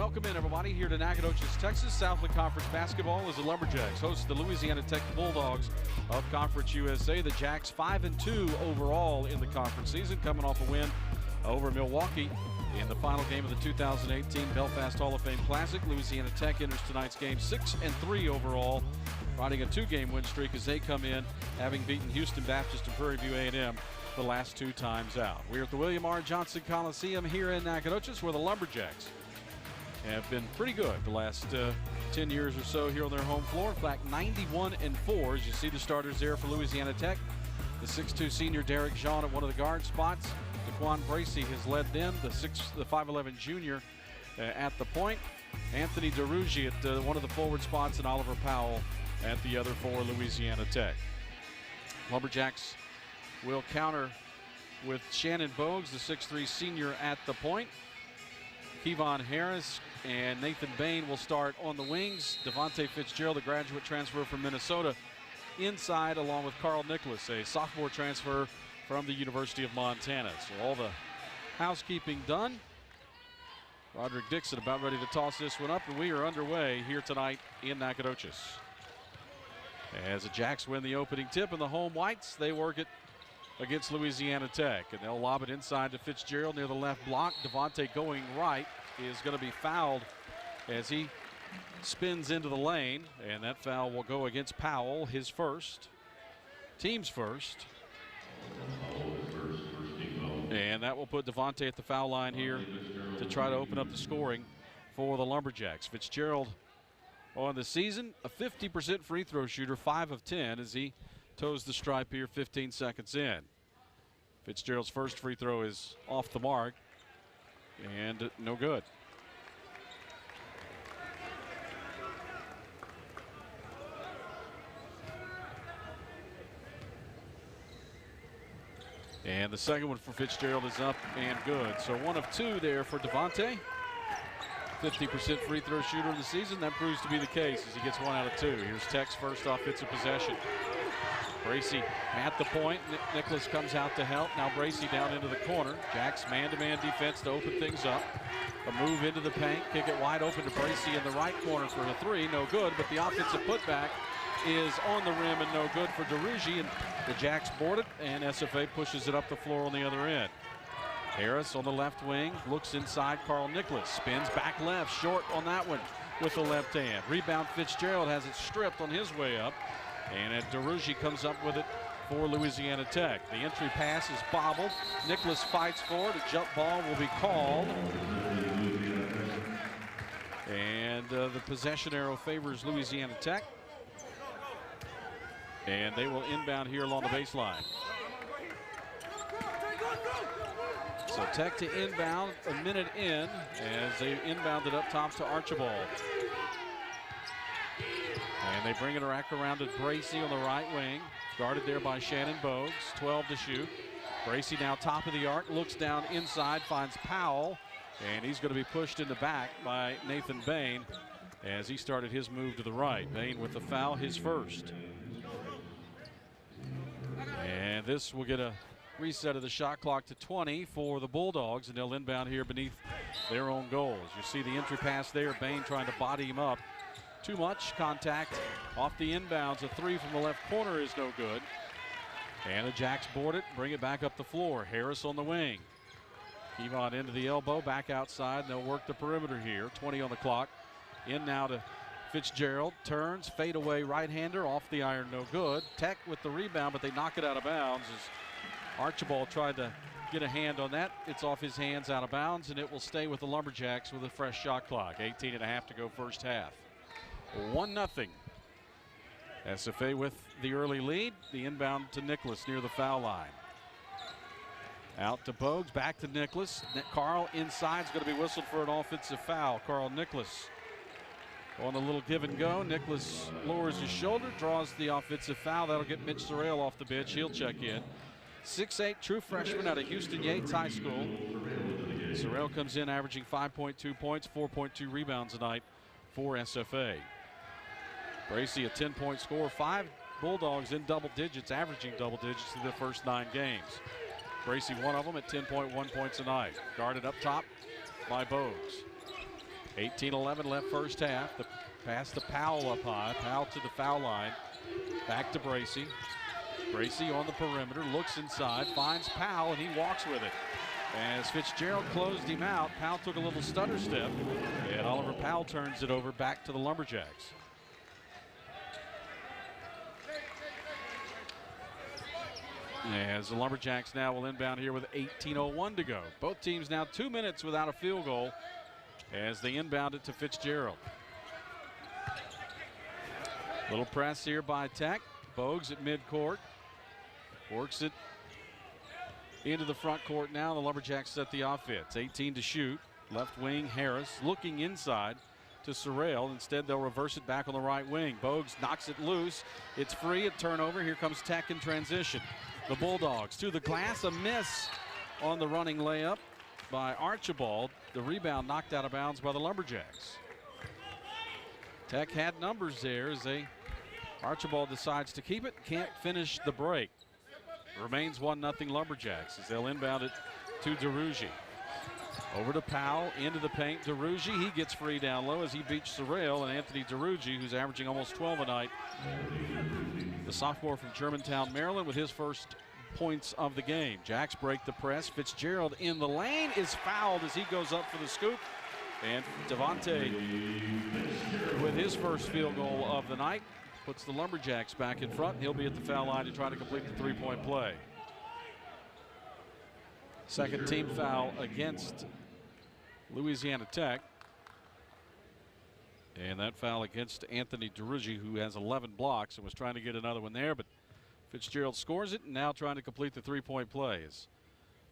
Welcome in, everybody, here to Nacogdoches, Texas. Southland Conference basketball as the Lumberjacks host the Louisiana Tech Bulldogs of Conference USA. The Jacks 5-2 overall in the conference season, coming off a win over Milwaukee in the final game of the 2018 Belfast Hall of Fame Classic. Louisiana Tech enters tonight's game 6-3 overall, riding a two-game win streak as they come in, having beaten Houston Baptist and Prairie View A&M the last two times out. We're at the William R. Johnson Coliseum here in Nacogdoches, where the Lumberjacks have been pretty good the last 10 years or so here on their home floor. In fact, 91-4 as you see the starters there for Louisiana Tech. The 6'2 senior Derek Jean at one of the guard spots. Daquan Bracey has led them. The 5'11 junior at the point. Anthony DeRugi at one of the forward spots, and Oliver Powell at the other for Louisiana Tech. Lumberjacks will counter with Shannon Bogues, the 6'3 senior at the point. Kevon Harris and Nathan Bain will start on the wings. Devontae Fitzgerald, a graduate transfer from Minnesota, inside, along with Carl Nicholas, a sophomore transfer from the University of Montana. So all the housekeeping done. Roderick Dixon about ready to toss this one up, and we are underway here tonight in Nacogdoches. As the Jacks win the opening tip, and the home whites, they work it against Louisiana Tech, and they'll lob it inside to Fitzgerald near the left block. Devontae going right is going to be fouled as he spins into the lane, and that foul will go against Powell, his first, team's first. And that will put Devontae at the foul line here to try to open up the scoring for the Lumberjacks. Fitzgerald on the season, a 50% free throw shooter, 5 of 10 as he toes the stripe here 15 seconds in. Fitzgerald's first free throw is off the mark and no good. And the second one for Fitzgerald is up and good. So 1 of 2 there for Devontae. 50% free throw shooter in the season. That proves to be the case as he gets 1 out of 2. Here's Tech's first offensive possession. Bracey at the point. Nicholas comes out to help. Now Bracey down into the corner. Jacks man-to-man defense to open things up. A move into the paint. Kick it wide open to Bracey in the right corner for the 3. No good, but the offensive putback is on the rim and no good for DeRugi. And the Jacks board it, and SFA pushes it up the floor on the other end. Harris on the left wing. Looks inside. Carl Nicholas spins back left. Short on that one with the left hand. Rebound Fitzgerald has it stripped on his way up. And DeRugi comes up with it for Louisiana Tech. The entry pass is bobbled. Nicholas fights for it. A jump ball will be called. And the possession arrow favors Louisiana Tech. And they will inbound here along the baseline. So Tech to inbound a minute in as they inbounded up top to Archibald. And they bring it back around to Bracey on the right wing. Guarded there by Shannon Bogues. 12 to shoot. Bracey now top of the arc. Looks down inside. Finds Powell. And he's going to be pushed in the back by Nathan Bain as he started his move to the right. Bain with the foul, his first. And this will get a reset of the shot clock to 20 for the Bulldogs. And they'll inbound here beneath their own goals. You see the entry pass there. Bain trying to body him up. Too much contact off the inbounds. A 3 from the left corner is no good. And the Jacks board it, bring it back up the floor. Harris on the wing. Kevon into the elbow, back outside, and they'll work the perimeter here. 20 on the clock. In now to Fitzgerald. Turns, fade away right-hander, off the iron, no good. Tech with the rebound, but they knock it out of bounds as Archibald tried to get a hand on that. It's off his hands, out of bounds, and it will stay with the Lumberjacks with a fresh shot clock. 18.5 to go first half. 1-0. SFA with the early lead. The inbound to Nicholas near the foul line. Out to Bogues, back to Nicholas. Carl inside is going to be whistled for an offensive foul. Carl Nicholas on a little give and go. Nicholas lowers his shoulder, draws the offensive foul. That'll get Mitch Sorrell off the bench. He'll check in. 6'8", true freshman out of Houston Yates High School. Sorrell comes in averaging 5.2 points, 4.2 rebounds tonight for SFA. Bracey, a 10-point score. 5 Bulldogs in double digits, averaging double digits through the first 9 games. Bracey, one of them at 10.1 points a night. Guarded up top by Bogues. 18-11 left first half. The pass to Powell up high. Powell to the foul line. Back to Bracey. Bracey on the perimeter, looks inside, finds Powell, and he walks with it. As Fitzgerald closed him out, Powell took a little stutter step, and Oliver Powell turns it over back to the Lumberjacks. As the Lumberjacks now will inbound here with 18:01 to go. Both teams now 2 minutes without a field goal as they inbound it to Fitzgerald. Little press here by Tech. Bogues at midcourt. Works it into the front court now. The Lumberjacks set the offense. 18 to shoot. Left wing Harris looking inside to Sorrell. Instead, they'll reverse it back on the right wing. Bogues knocks it loose. It's free at turnover. Here comes Tech in transition. The Bulldogs to the glass. A miss on the running layup by Archibald. The rebound knocked out of bounds by the Lumberjacks. Tech had numbers there as Archibald decides to keep it. Can't finish the break. Remains 1-0 Lumberjacks as they'll inbound it to DeRougie. Over to Powell, into the paint. DeRougie, he gets free down low as he beats Sorrell, and Anthony DeRougie, who's averaging almost 12 a night. The sophomore from Germantown, Maryland, with his first points of the game. Jacks break the press. Fitzgerald in the lane is fouled as he goes up for the scoop. And Devontae, with his first field goal of the night, puts the Lumberjacks back in front. He'll be at the foul line to try to complete the three-point play. Second team foul against Louisiana Tech. And that foul against Anthony DeRougie, who has 11 blocks and was trying to get another one there, but Fitzgerald scores it and now trying to complete the three-point plays.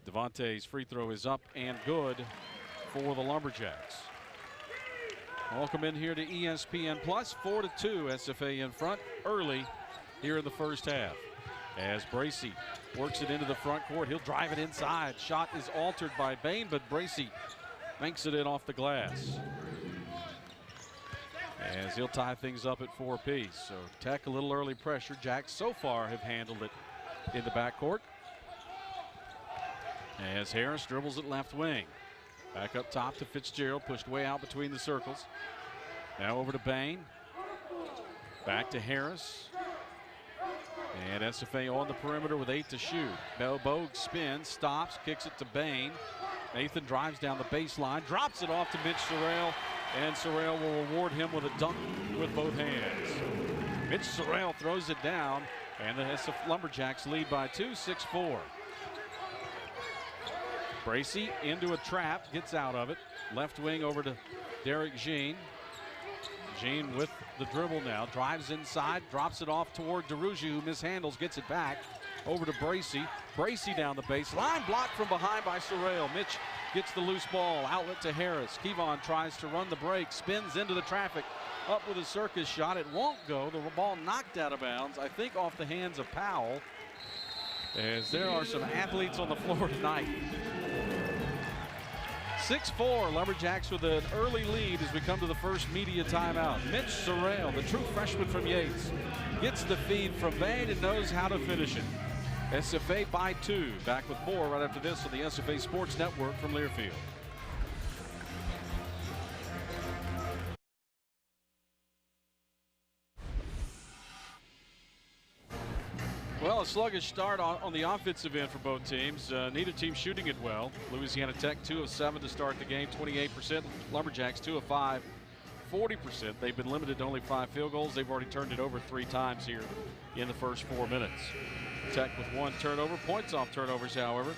Devontae's free throw is up and good for the Lumberjacks. Welcome in here to ESPN Plus. 4-2 SFA in front early here in the first half. As Bracey works it into the front court, he'll drive it inside. Shot is altered by Bain, but Bracey banks it in off the glass. As he'll tie things up at 4 apiece. So Tech a little early pressure. Jacks so far have handled it in the backcourt. As Harris dribbles it left wing. Back up top to Fitzgerald, pushed way out between the circles. Now over to Bain. Back to Harris. And SFA on the perimeter with 8 to shoot. Bogues spins, stops, kicks it to Bain. Nathan drives down the baseline, drops it off to Mitch Sorrell, and Sorrell will reward him with a dunk with both hands. Mitch Sorrell throws it down, and the SF Lumberjacks lead by 2, 6-4. Bracey into a trap, gets out of it. Left wing over to Derek Jean. Jean with the dribble now, drives inside, drops it off toward DeRougie, who mishandles, gets it back. Over to Bracey. Bracey down the baseline, blocked from behind by Sorrell. Mitch gets the loose ball, outlet to Harris. Kevon tries to run the break, spins into the traffic, up with a circus shot. It won't go. The ball knocked out of bounds, I think off the hands of Powell, as there are some athletes on the floor tonight. 6-4, Lumberjacks with an early lead as we come to the first media timeout. Mitch Sorrell, the true freshman from Yates, gets the feed from Bain and knows how to finish it. SFA by 2. Back with more right after this on the SFA Sports Network from Learfield. Well, a sluggish start on the offensive end for both teams. Neither team shooting it well. Louisiana Tech 2 of 7 to start the game, 28%. Lumberjacks 2 of 5, 40%. They've been limited to only 5 field goals. They've already turned it over 3 times here in the first 4 minutes. Tech with 1 turnover. Points off turnovers, however.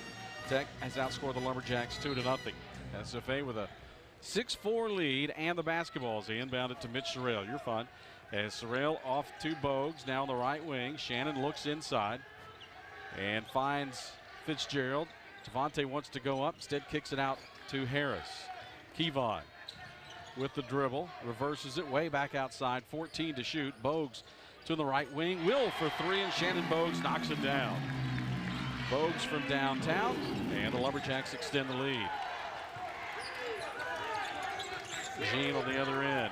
Tech has outscored the Lumberjacks 2-0. SFA with a 6-4 lead, and the basketball is inbounded to Mitch Sorrell. You're fine. As Sorrell off to Bogues, now on the right wing. Shannon looks inside and finds Fitzgerald. Devontae wants to go up, instead kicks it out to Harris. Kevon with the dribble, reverses it way back outside, 14 to shoot. Bogues to the right wing, will for 3, and Shannon Bogues knocks it down. Bogues from downtown, and the Lumberjacks extend the lead. Jean on the other end.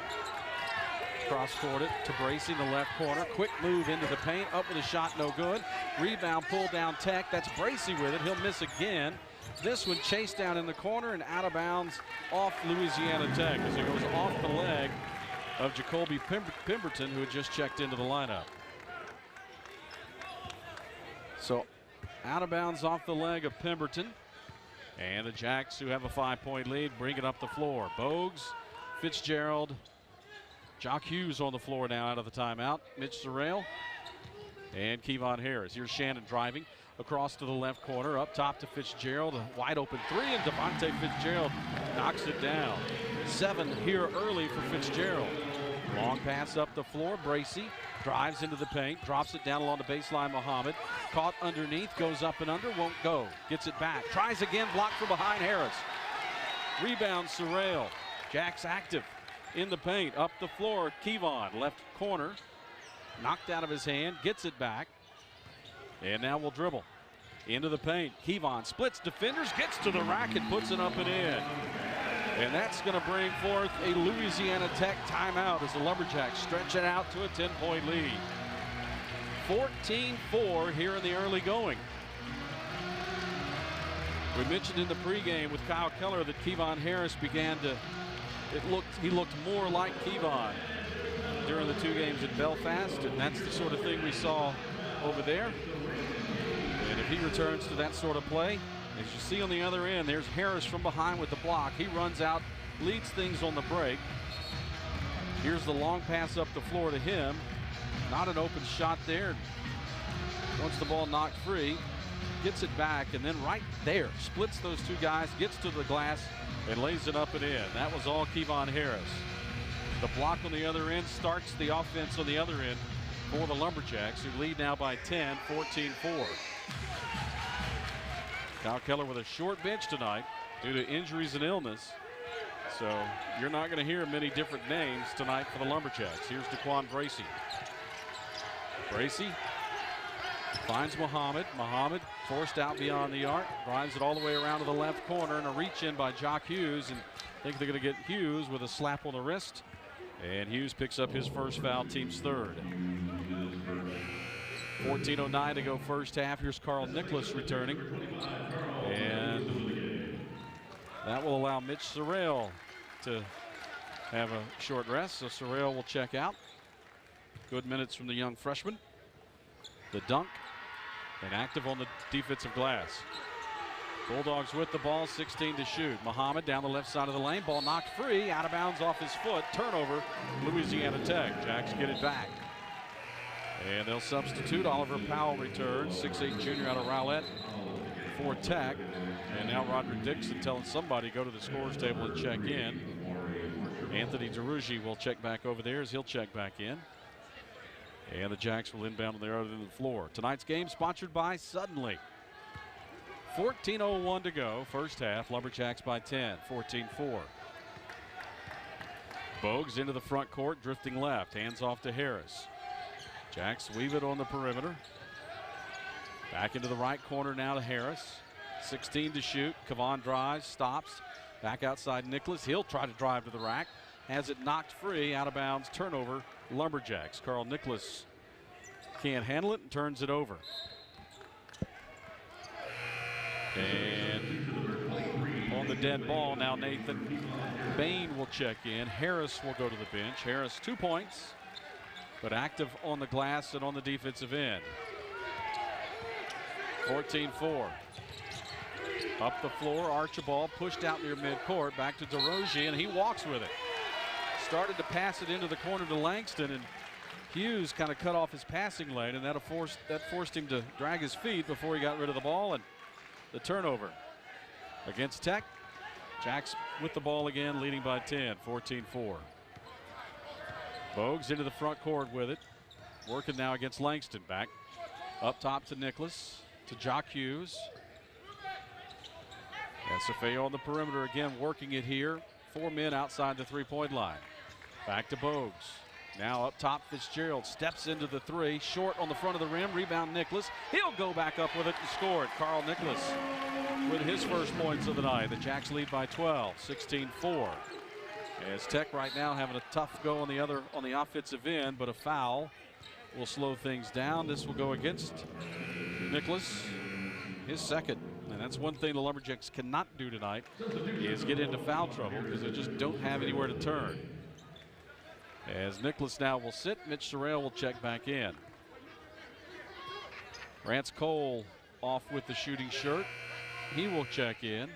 Cross-court it to Bracey in the left corner. Quick move into the paint. Up with a shot, no good. Rebound pulled down Tech. That's Bracey with it. He'll miss again. This one chased down in the corner and out of bounds off Louisiana Tech as it goes off the leg of Jacoby Pemberton, who had just checked into the lineup. So out of bounds off the leg of Pemberton. And the Jacks, who have a 5-point lead, bring it up the floor. Bogues, Fitzgerald, Jock Hughes on the floor now out of the timeout. Mitch Sorrell and Kevon Harris. Here's Shannon driving across to the left corner, up top to Fitzgerald. A wide open three, and Devontae Fitzgerald knocks it down. 7 here early for Fitzgerald. Long pass up the floor. Bracey drives into the paint, drops it down along the baseline. Muhammad caught underneath, goes up and under, won't go. Gets it back, tries again, blocked from behind Harris. Rebound Sorrell. Jacks active in the paint, up the floor. Kevon, left corner, knocked out of his hand, gets it back. And now we'll dribble into the paint. Kevon splits defenders, gets to the rack and puts it up and in. And that's going to bring forth a Louisiana Tech timeout as the Lumberjacks stretch it out to a 10-point lead. 14-4 here in the early going. We mentioned in the pregame with Kyle Keller that Kevon Harris he looked more like Kevon during the 2 games at Belfast, and that's the sort of thing we saw over there. And if he returns to that sort of play, as you see on the other end, there's Harris from behind with the block. He runs out, leads things on the break. Here's the long pass up the floor to him. Not an open shot there. Wants the ball knocked free, gets it back, and then right there, splits those 2 guys, gets to the glass, and lays it up and in. That was all Kevon Harris. The block on the other end starts the offense on the other end for the Lumberjacks, who lead now by 10, 14-4. Kyle Keller with a short bench tonight due to injuries and illness. So you're not going to hear many different names tonight for the Lumberjacks. Here's Daquan Bracey. Bracey finds Muhammad. Muhammad forced out beyond the arc. Drives it all the way around to the left corner, and a reach in by Jock Hughes. And I think they're going to get Hughes with a slap on the wrist. And Hughes picks up his first foul, team's third. 14:09 to go first half. Here's Carl Nicholas returning. And that will allow Mitch Sorrell to have a short rest. So Sorrell will check out. Good minutes from the young freshman. The dunk, and active on the defensive glass. Bulldogs with the ball, 16 to shoot. Muhammad down the left side of the lane. Ball knocked free, out of bounds off his foot. Turnover, Louisiana Tech. Jacks get it back. And they'll substitute. Oliver Powell returns, 6'8" junior out of Rowlett for Tech. And now Roderick Dixon telling somebody go to the scores table and check in. Anthony DeRugi will check back over there as he'll check back in. And the Jacks will inbound on their other end of the floor. Tonight's game sponsored by Suddenly. 14:01 to go, first half. Lumberjacks by 10, 14-4. Bogues into the front court, drifting left. Hands off to Harris. Jacks weave it on the perimeter. Back into the right corner now to Harris. 16 to shoot. Kevon drives, stops. Back outside Nicholas. He'll try to drive to the rack. Has it knocked free, out of bounds, turnover, Lumberjacks. Carl Nicholas can't handle it and turns it over. And on the dead ball now, Nathan Bain will check in. Harris will go to the bench. Harris 2 points, but active on the glass and on the defensive end. 14-4. Up the floor, Archibald pushed out near midcourt. Back to DeRozier, and he walks with it. Started to pass it into the corner to Langston, and Hughes kind of cut off his passing lane, and that forced him to drag his feet before he got rid of the ball, and the turnover against Tech. Jacks with the ball again, leading by 10, 14-4. Bogues into the front court with it. Working now against Langston. Back up top to Nicholas, to Jock Hughes. SFA on the perimeter again, working it here. 4 men outside the three-point line. Back to Bogues. Now up top, Fitzgerald steps into the three. Short on the front of the rim. Rebound Nicholas. He'll go back up with it and score it. Carl Nicholas with his first points of the night. The Jacks lead by 12, 16-4. As Tech right now having a tough go on the offensive end, but a foul will slow things down. This will go against Nicholas, his second. And that's one thing the Lumberjacks cannot do tonight, is get into foul trouble, because they just don't have anywhere to turn. As Nicholas now will sit, Mitch Sorrell will check back in. Rance Cole off with the shooting shirt. He will check in.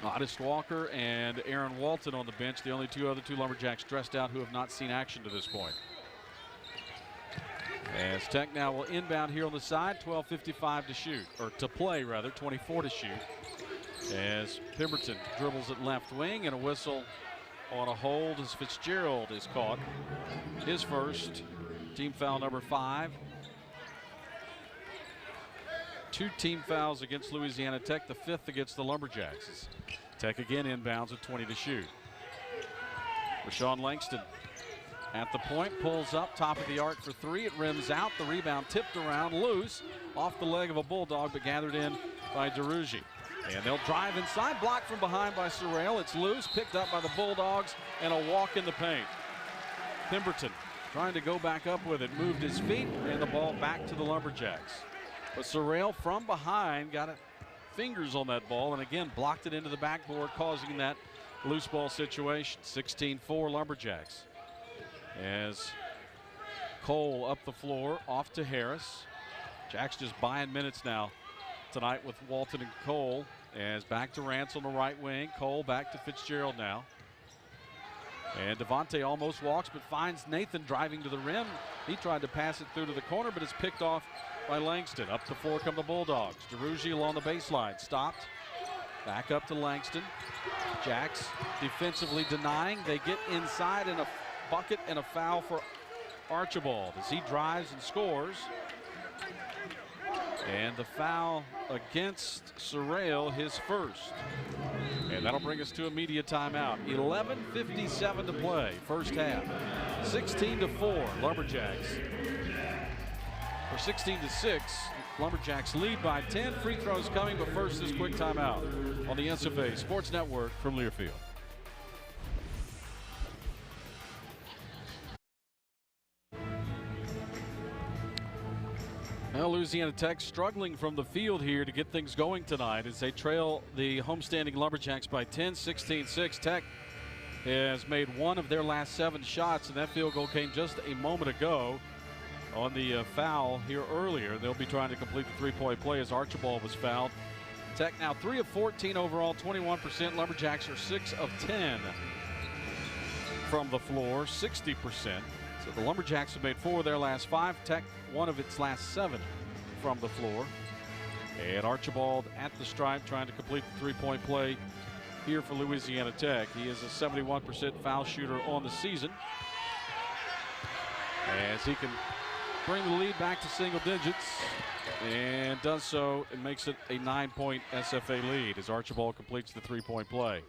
Otis Walker and Aaron Walton on the bench, the only two Lumberjacks dressed out who have not seen action to this point. As Tech now will inbound here on the side, 12:55 to shoot, or to play rather, 24 to shoot. As Pemberton dribbles at left wing, and a whistle on a hold as Fitzgerald is caught. His first, team foul number 5. 2 team fouls against Louisiana Tech, the 5th against the Lumberjacks. Tech again inbounds with 20 to shoot. Rashawn Langston at the point, pulls up, top of the arc for 3. It rims out, the rebound tipped around, loose, off the leg of a Bulldog, but gathered in by DeRougie. And they'll drive inside, blocked from behind by Sorrell. It's loose, picked up by the Bulldogs, and a walk in the paint. Pemberton trying to go back up with it, moved his feet, and the ball back to the Lumberjacks. But Sorrell from behind got it, fingers on that ball, and again blocked it into the backboard, causing that loose ball situation. 16-4 Lumberjacks. As Cole up the floor, off to Harris. Jacks just buying minutes now tonight with Walton and Cole. As back to Rance on the right wing. Cole back to Fitzgerald now. And Devontae almost walks, but finds Nathan driving to the rim. He tried to pass it through to the corner, but it's picked off by Langston. Up the floor come the Bulldogs. DeRougie along the baseline, stopped. Back up to Langston. Jacks defensively denying. They get inside, and a bucket and a foul for Archibald as he drives and scores. And the foul against Sorrell, his first. And that'll bring us to a media timeout. 11:57 to play, first half. 16-4, Lumberjacks. Or 16-6, Lumberjacks lead by 10. Free throws coming, but first this quick timeout on the SFA Sports Network from Learfield. Well, Louisiana Tech struggling from the field here to get things going tonight as they trail the homestanding Lumberjacks by 10, 16-6. Tech has made one of their last 7 shots, and that field goal came just a moment ago on the foul here earlier. They'll be trying to complete the 3-point play as Archibald was fouled. Tech now 3 of 14 overall, 21%. Lumberjacks are 6 of 10 from the floor, 60%. So the Lumberjacks have made 4 of their last 5. Tech 1 of its last 7 from the floor. And Archibald at the stripe trying to complete the 3-point play here for Louisiana Tech. He is a 71% foul shooter on the season, as he can bring the lead back to single digits, and does so and makes it a 9-point SFA lead as Archibald completes the 3-point play.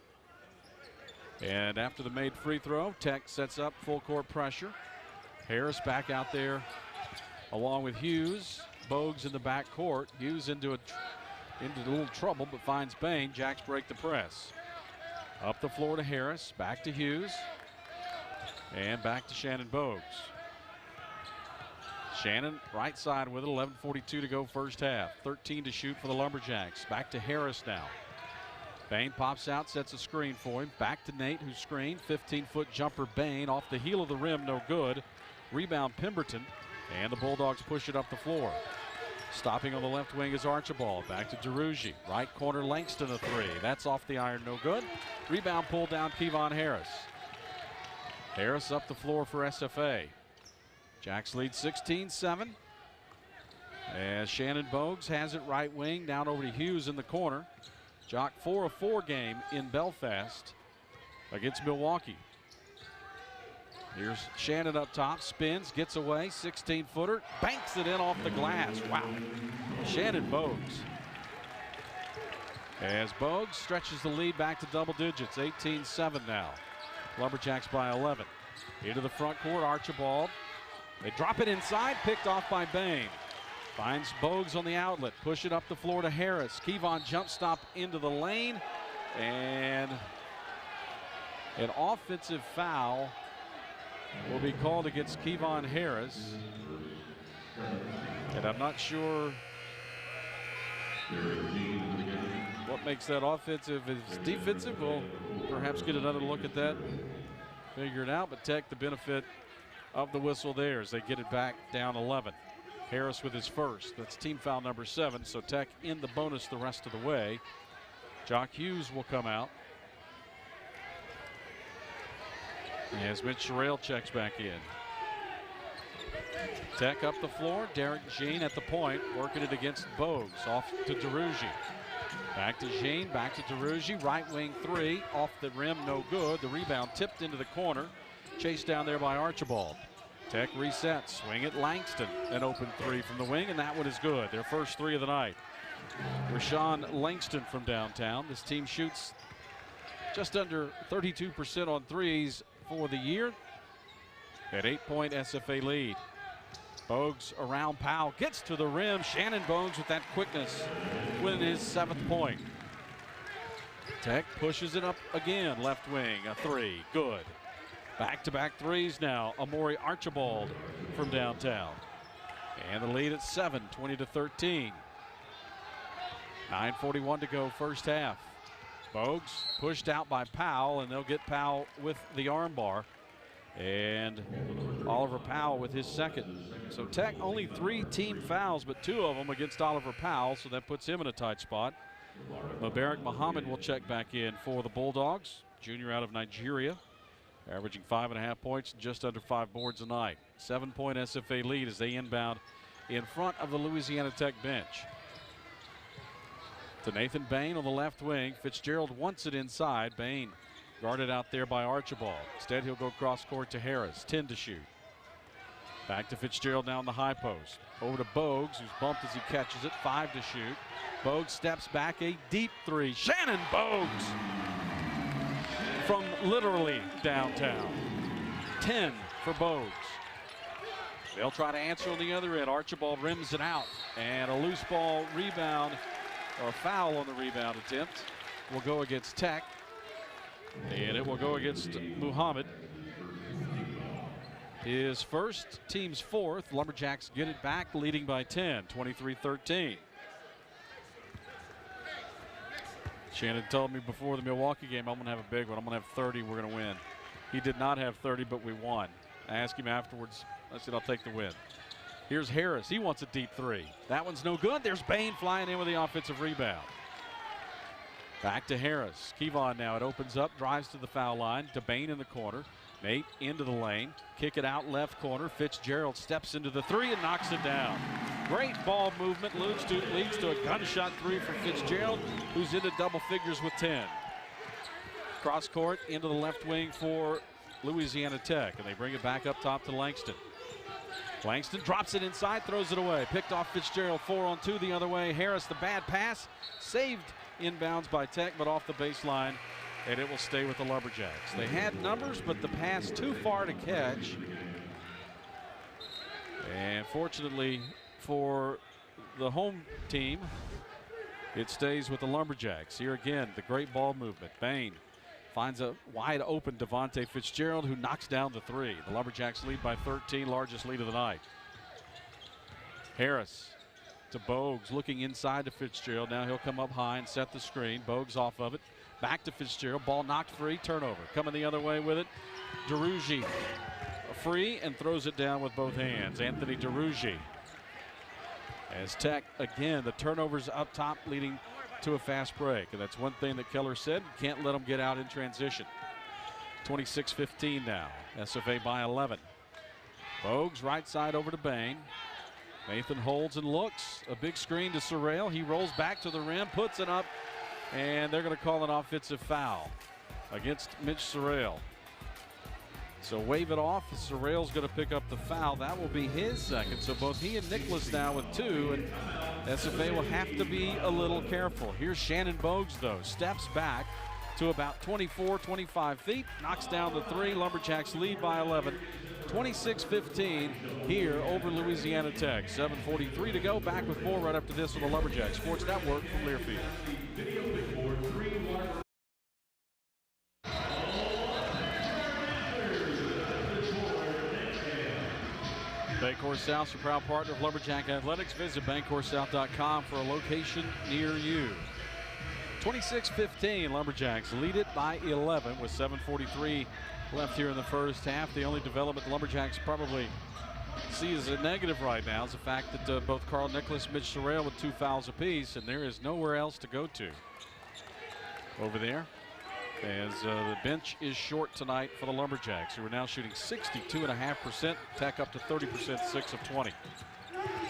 And after the made free throw, Tech sets up full court pressure. Harris back out there along with Hughes. Bogues in the back court. Hughes into a little trouble, but finds Bain. Jacks break the press. Up the floor to Harris, back to Hughes, and back to Shannon Bogues. Shannon right side with it, 11:42 to go first half. 13 to shoot for the Lumberjacks. Back to Harris now. Bain pops out, sets a screen for him. Back to Nate, who's screened. 15-foot jumper, Bain off the heel of the rim, no good. Rebound Pemberton, and the Bulldogs push it up the floor. Stopping on the left wing is Archibald. Back to DeRougie. Right corner, Langston a 3. That's off the iron, no good. Rebound pulled down, Kevon Harris. Harris up the floor for SFA. Jacks lead 16-7. As Shannon Bogues has it right wing, down over to Hughes in the corner. Jock 4 of 4 game in Belfast against Milwaukee. Here's Shannon up top, spins, gets away, 16-footer, banks it in off the glass. Wow. Shannon Bogues. As Bogues stretches the lead back to double digits, 18-7 now. Lumberjacks by 11. Into the front court, Archibald. They drop it inside, picked off by Bain. Finds Bogues on the outlet, push it up the floor to Harris. Kevon jump stop into the lane, and an offensive foul will be called against Kevon Harris. And I'm not sure what makes that offensive. If it's defensive, we'll perhaps get another look at that, figure it out. But Tech, the benefit of the whistle there as they get it back down 11. Harris with his first. That's team foul number 7. So Tech in the bonus the rest of the way. Jock Hughes will come out as Mitch Sherrill checks back in. Tech up the floor. Derek Jean at the point, working it against Bogues. Off to DeRougie. Back to Jean, back to DeRougie. Right wing 3, off the rim, no good. The rebound tipped into the corner. Chased down there by Archibald. Tech resets, swing at Langston. An open 3 from the wing, and that one is good. Their first 3 of the night. Rashawn Langston from downtown. This team shoots just under 32% on threes for the year. An 8-point SFA lead. Bogues around Powell, gets to the rim. Shannon Bogues with that quickness, winning his 7th point. Tech pushes it up again, left wing, a 3, good. Back-to-back threes now. Amori Archibald from downtown. And the lead at 7, 20-13. 9:41 to go first half. Bogues pushed out by Powell, and they'll get Powell with the armbar. And Oliver Powell with his second. So Tech only 3 team fouls, but 2 of them against Oliver Powell, so that puts him in a tight spot. Mubarak Muhammad will check back in for the Bulldogs. Junior out of Nigeria, averaging 5.5 points and just under 5 boards a night. 7-point SFA lead as they inbound in front of the Louisiana Tech bench. To Nathan Bain on the left wing. Fitzgerald wants it inside. Bain guarded out there by Archibald. Instead, he'll go cross court to Harris. 10 to shoot. Back to Fitzgerald now in the high post. Over to Bogues, who's bumped as he catches it. 5 to shoot. Bogues steps back, a deep 3. Shannon Bogues from literally downtown. 10 for Bogues. They'll try to answer on the other end. Archibald rims it out. And a loose ball rebound, or a foul on the rebound attempt, will go against Tech. And it will go against Muhammad. His first, team's 4th. Lumberjacks get it back, leading by 10, 23-13. Shannon told me before the Milwaukee game, I'm going to have a big one. I'm going to have 30. We're going to win. He did not have 30, but we won. I asked him afterwards. I said, I'll take the win. Here's Harris. He wants a deep 3. That one's no good. There's Bain flying in with the offensive rebound. Back to Harris. Kevon now. It opens up, drives to the foul line. To Bain in the corner. Nate into the lane. Kick it out left corner. Fitzgerald steps into the 3 and knocks it down. Great ball movement. Leads to a gunshot 3 for Fitzgerald, who's into double figures with 10. Cross court into the left wing for Louisiana Tech, and they bring it back up top to Langston. Langston drops it inside, throws it away. Picked off Fitzgerald, 4-on-2 the other way. Harris, the bad pass, saved inbounds by Tech, but off the baseline, and it will stay with the Lumberjacks. They had numbers, but the pass too far to catch. And fortunately for the home team, it stays with the Lumberjacks. Here again, the great ball movement. Bain finds a wide open Devontae Fitzgerald, who knocks down the 3. The Lumberjacks lead by 13, largest lead of the night. Harris to Bogues, looking inside to Fitzgerald. Now he'll come up high and set the screen. Bogues off of it. Back to Fitzgerald. Ball knocked free. Turnover. Coming the other way with it. DeRougie free and throws it down with both hands. Anthony DeRougie. As Tech, again, the turnovers up top leading to a fast break. And that's one thing that Keller said. Can't let them get out in transition. 26-15 now. SFA by 11. Bogues right side over to Bain. Nathan holds and looks. A big screen to Sherrill. He rolls back to the rim, puts it up, and they're going to call an offensive foul against Mitch Sherrill. So wave it off. Sherrill's going to pick up the foul. That will be his second. So both he and Nicholas now with 2, and SFA will have to be a little careful. Here's Shannon Bogues, though. Steps back to about 24, 25 feet. Knocks down the 3. Lumberjacks lead by 11. 26-15 here over Louisiana Tech. 7:43 to go. Back with more right after this on the Lumberjack Sports Network from Learfield. Bancorp South, your proud partner of Lumberjack Athletics. Visit bancorpsouth.com for a location near you. 26-15, Lumberjacks lead it by 11 with 7:43 left here in the first half. The only development the Lumberjacks probably see as a negative right now is the fact that both Carl Nicholas, Mitch Sorrell with 2 fouls apiece, and there is nowhere else to go to over there, as the bench is short tonight for the Lumberjacks, who are now shooting 62.5%, Tech up to 30%, 6 of 20.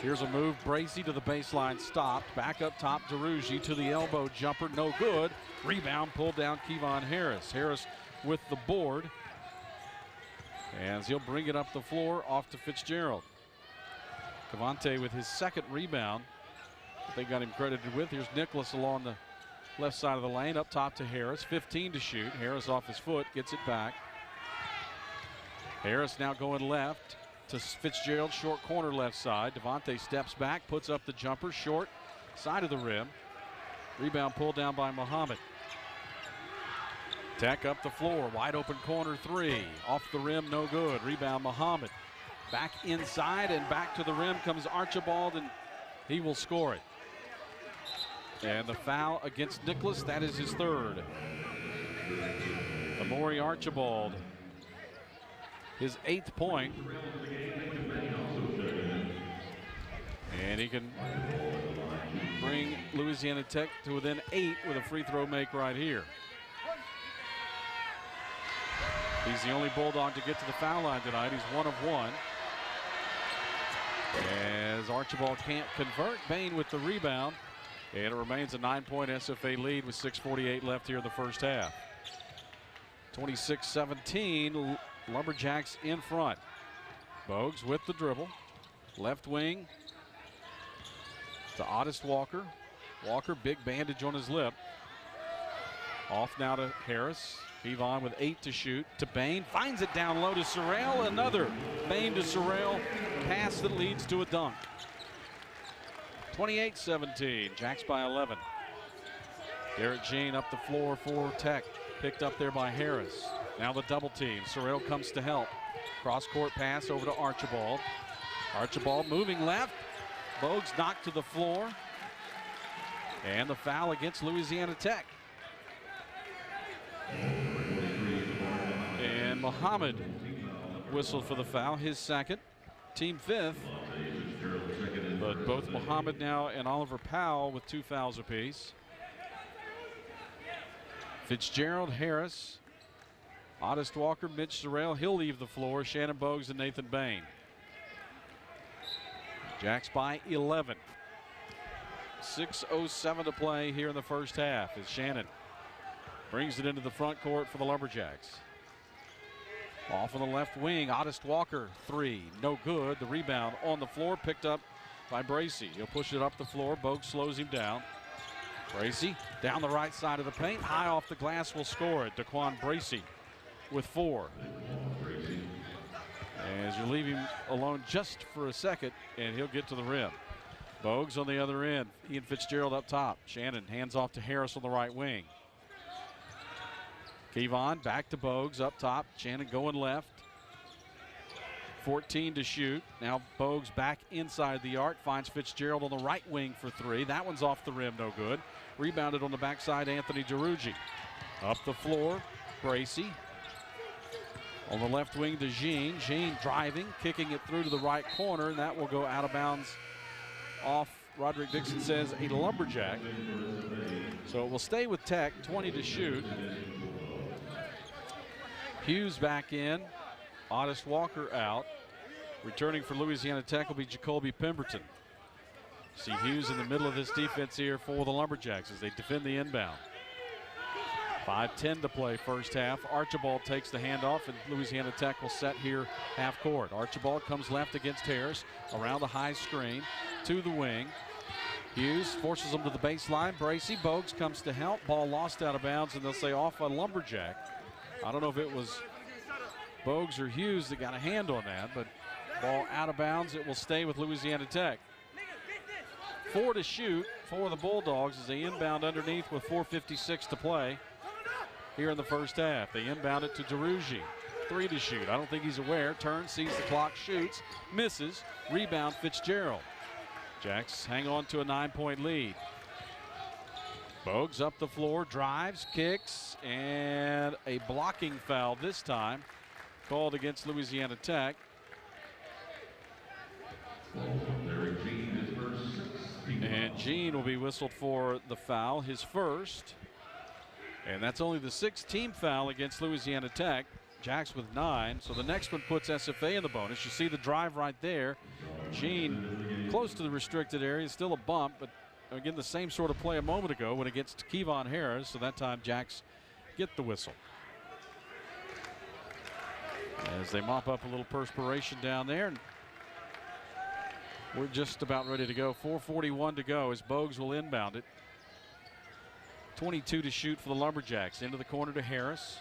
Here's a move, Bracey to the baseline, stopped. Back up top, DeRougy to the elbow jumper, no good. Rebound pulled down, Kevon Harris. Harris with the board, as he'll bring it up the floor off to Fitzgerald. Cavante with his second rebound that they got him credited with. Here's Nicholas along the left side of the lane, up top to Harris. 15 to shoot. Harris off his foot, gets it back. Harris now going left to Fitzgerald, short corner left side. Devontae steps back, puts up the jumper, short side of the rim. Rebound pulled down by Muhammad. Tech up the floor, wide open corner three. Off the rim, no good. Rebound Muhammad. Back inside and back to the rim comes Archibald, and he will score it. And the foul against Nicholas, that is his third. Amori Archibald, his 8th point. And he can bring Louisiana Tech to within 8 with a free throw make right here. He's the only Bulldog to get to the foul line tonight. He's 1 of 1. As Archibald can't convert, Bain with the rebound. And it remains a 9-point SFA lead with 6:48 left here in the first half. 26-17, Lumberjacks in front. Bogues with the dribble. Left wing to Otis Walker. Walker, big bandage on his lip. Off now to Harris. Kevon with 8 to shoot. To Bain, finds it down low to Sorrell. Another Bain to Sorrell pass that leads to a dunk. 28-17, Jacks by 11. Garrett Jean up the floor for Tech. Picked up there by Harris. Now the double team. Sorrell comes to help. Cross-court pass over to Archibald. Archibald moving left. Bogues knocked to the floor. And the foul against Louisiana Tech. And Muhammad whistled for the foul, his second, team 5th. But both Muhammad now and Oliver Powell with 2 fouls apiece. Fitzgerald, Harris, Otis Walker, Mitch Sorrell. He'll leave the floor. Shannon Bogues and Nathan Bain. Jacks by 11. 6:07 to play here in the first half as Shannon brings it into the front court for the Lumberjacks. Off on the left wing, Otis Walker, 3, no good. The rebound on the floor, picked up by Bracey. He'll push it up the floor. Bogues slows him down. Bracey down the right side of the paint, high off the glass, will score it. Daquan Bracey with 4. As you leave him alone just for a second, and he'll get to the rim. Bogues on the other end. Ian Fitzgerald up top. Shannon hands off to Harris on the right wing. Kevon back to Bogues up top. Shannon going left. 14 to shoot. Now Bogues back inside the arc. Finds Fitzgerald on the right wing for 3. That one's off the rim, no good. Rebounded on the backside, Anthony DeRougy. Up the floor, Bracey. On the left wing to Jean. Jean driving, kicking it through to the right corner, and that will go out of bounds off, Roderick Dixon says, a Lumberjack. So it will stay with Tech, 20 to shoot. Hughes back in. Otis Walker out. Returning for Louisiana Tech will be Jacoby Pemberton. See Hughes in the middle of this defense here for the Lumberjacks as they defend the inbound. 5:10 to play first half. Archibald takes the handoff, and Louisiana Tech will set here half court. Archibald comes left against Harris, around the high screen, to the wing. Hughes forces him to the baseline. Bracey, Bogues comes to help. Ball lost out of bounds, and they'll say off a Lumberjack. I don't know if it was Bogues or Hughes that got a hand on that, but ball out of bounds. It will stay with Louisiana Tech. 4 to shoot for the Bulldogs as they inbound underneath with 4:56 to play here in the first half. They inbound it to DeRougy. 3 to shoot. I don't think he's aware. Turns, sees the clock, shoots, misses. Rebound, Fitzgerald. Jacks hang on to a 9-point lead. Bogues up the floor, drives, kicks, and a blocking foul this time called against Louisiana Tech. And Jean will be whistled for the foul, his first. And that's only the 6th team foul against Louisiana Tech. Jacks with 9, so the next one puts SFA in the bonus. You see the drive right there. Jean close to the restricted area, still a bump, but again, the same sort of play a moment ago when it gets to Kevon Harris, so that time Jacks get the whistle. As they mop up a little perspiration down there. And we're just about ready to go. 4:41 to go as Bogues will inbound it. 22 to shoot for the Lumberjacks. Into the corner to Harris.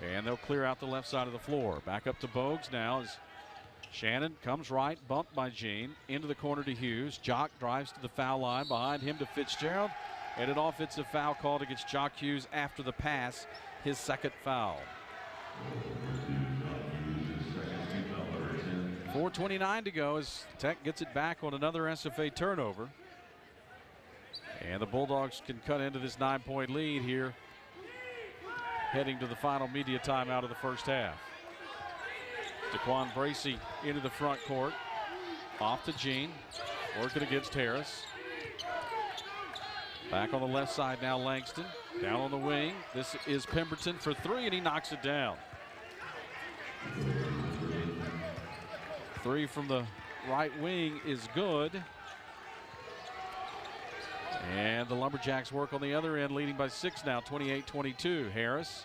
And they'll clear out the left side of the floor. Back up to Bogues now as Shannon comes right, bumped by Jean. Into the corner to Hughes. Jock drives to the foul line. Behind him to Fitzgerald. And an offensive foul called against Jock Hughes after the pass. His second foul. 4:29 to go as Tech gets it back on another SFA turnover. And the Bulldogs can cut into this 9-point lead here, heading to the final media timeout of the first half. Daquan Bracey into the front court. Off to Jean. Working against Harris. Back on the left side now, Langston. Down on the wing. This is Pemberton for 3, and he knocks it down. 3 from the right wing is good. And the Lumberjacks work on the other end, leading by 6 now, 28-22. Harris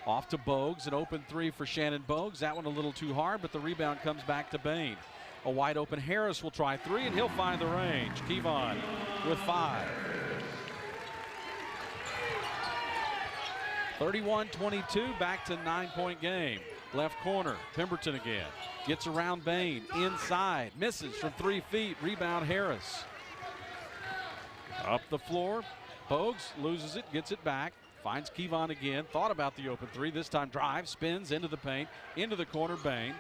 off to Bogues, an open 3 for Shannon Bogues. That one a little too hard, but the rebound comes back to Bain. A wide open Harris will try 3, and he'll find the range. Kevon with 5. 31-22, back to 9-point game. Left corner, Pemberton again. Gets around Bain, inside, misses from 3 feet. Rebound Harris. Up the floor, Bogues loses it, gets it back, finds Kevon again, thought about the open 3, this time drives, spins into the paint, into the corner, Bain.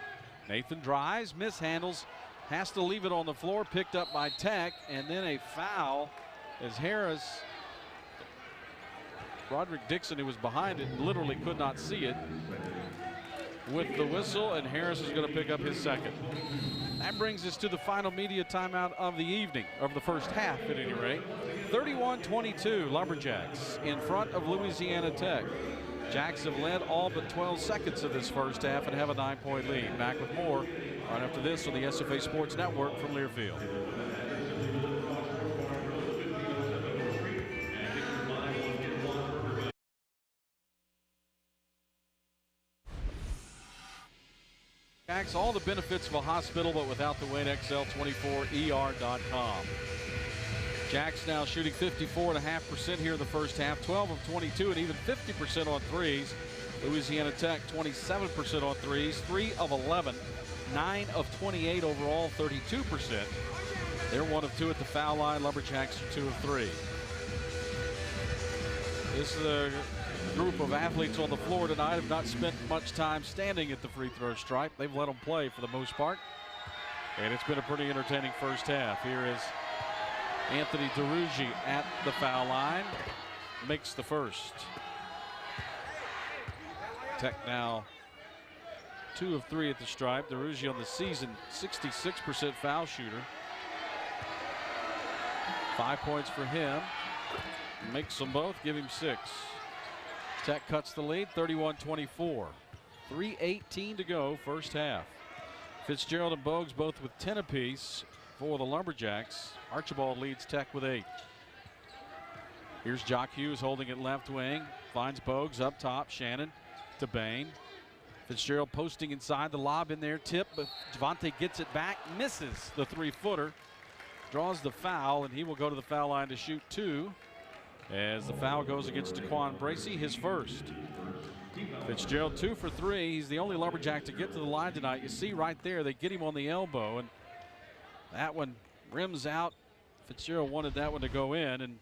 Nathan drives, mishandles, has to leave it on the floor, picked up by Tech, and then a foul as Harris, Roderick Dixon, who was behind it, literally could not see it, with the whistle, and Harris is going to pick up his second. That brings us to the final media timeout of the evening, of the first half at any rate. 31-22, Lumberjacks in front of Louisiana Tech. Jacks have led all but 12 seconds of this first half and have a 9-point lead. Back with more right after this on the SFA Sports Network from Learfield. Jacks, all the benefits of a hospital, but without the Wayne XL24ER.com. Jacks now shooting 54.5% here in the first half, 12 of 22, and even 50% on threes. Louisiana Tech 27% on threes, 3 of 11, 9 of 28 overall, 32%. They're 1 of 2 at the foul line. Lumberjacks are 2 of 3. This is a group of athletes on the floor tonight have not spent much time standing at the free throw stripe. They've let them play for the most part. And it's been a pretty entertaining first half. Here is Anthony DeRuggi at the foul line. Makes the first. Tech now 2 of 3 at the stripe. DeRuggi on the season, 66% foul shooter. 5 points for him. Makes them both, give him 6. Tech cuts the lead, 31-24. 3:18 to go, first half. Fitzgerald and Bogues both with 10 apiece for the Lumberjacks. Archibald leads Tech with 8. Here's Jock Hughes holding it left wing. Finds Bogues up top. Shannon to Bain. Fitzgerald posting inside, the lob in there. Tip, but Javante gets it back. Misses the 3-footer. Draws the foul, and he will go to the foul line to shoot 2. As the foul goes against Daquan Bracey, his first. Fitzgerald 2 for 3. He's the only Lumberjack to get to the line tonight. You see right there, they get him on the elbow, and that one rims out. Fitzgerald wanted that one to go in, and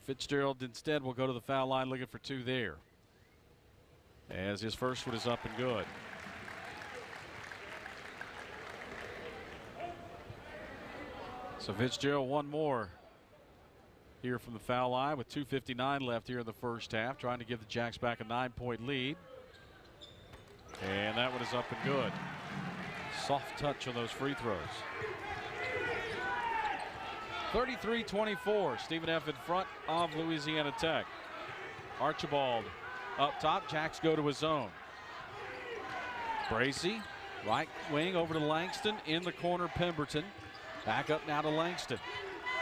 Fitzgerald instead will go to the foul line looking for 2 there. as his first one is up and good. So Fitzgerald one more here from the foul line with 2:59 left here in the first half, trying to give the Jacks back a 9-point lead. And that one is up and good. Soft touch on those free throws. 33-24, Stephen F. in front of Louisiana Tech. Archibald up top, Jacks go to his zone. Bracy, right wing over to Langston, in the corner Pemberton. Back up now to Langston.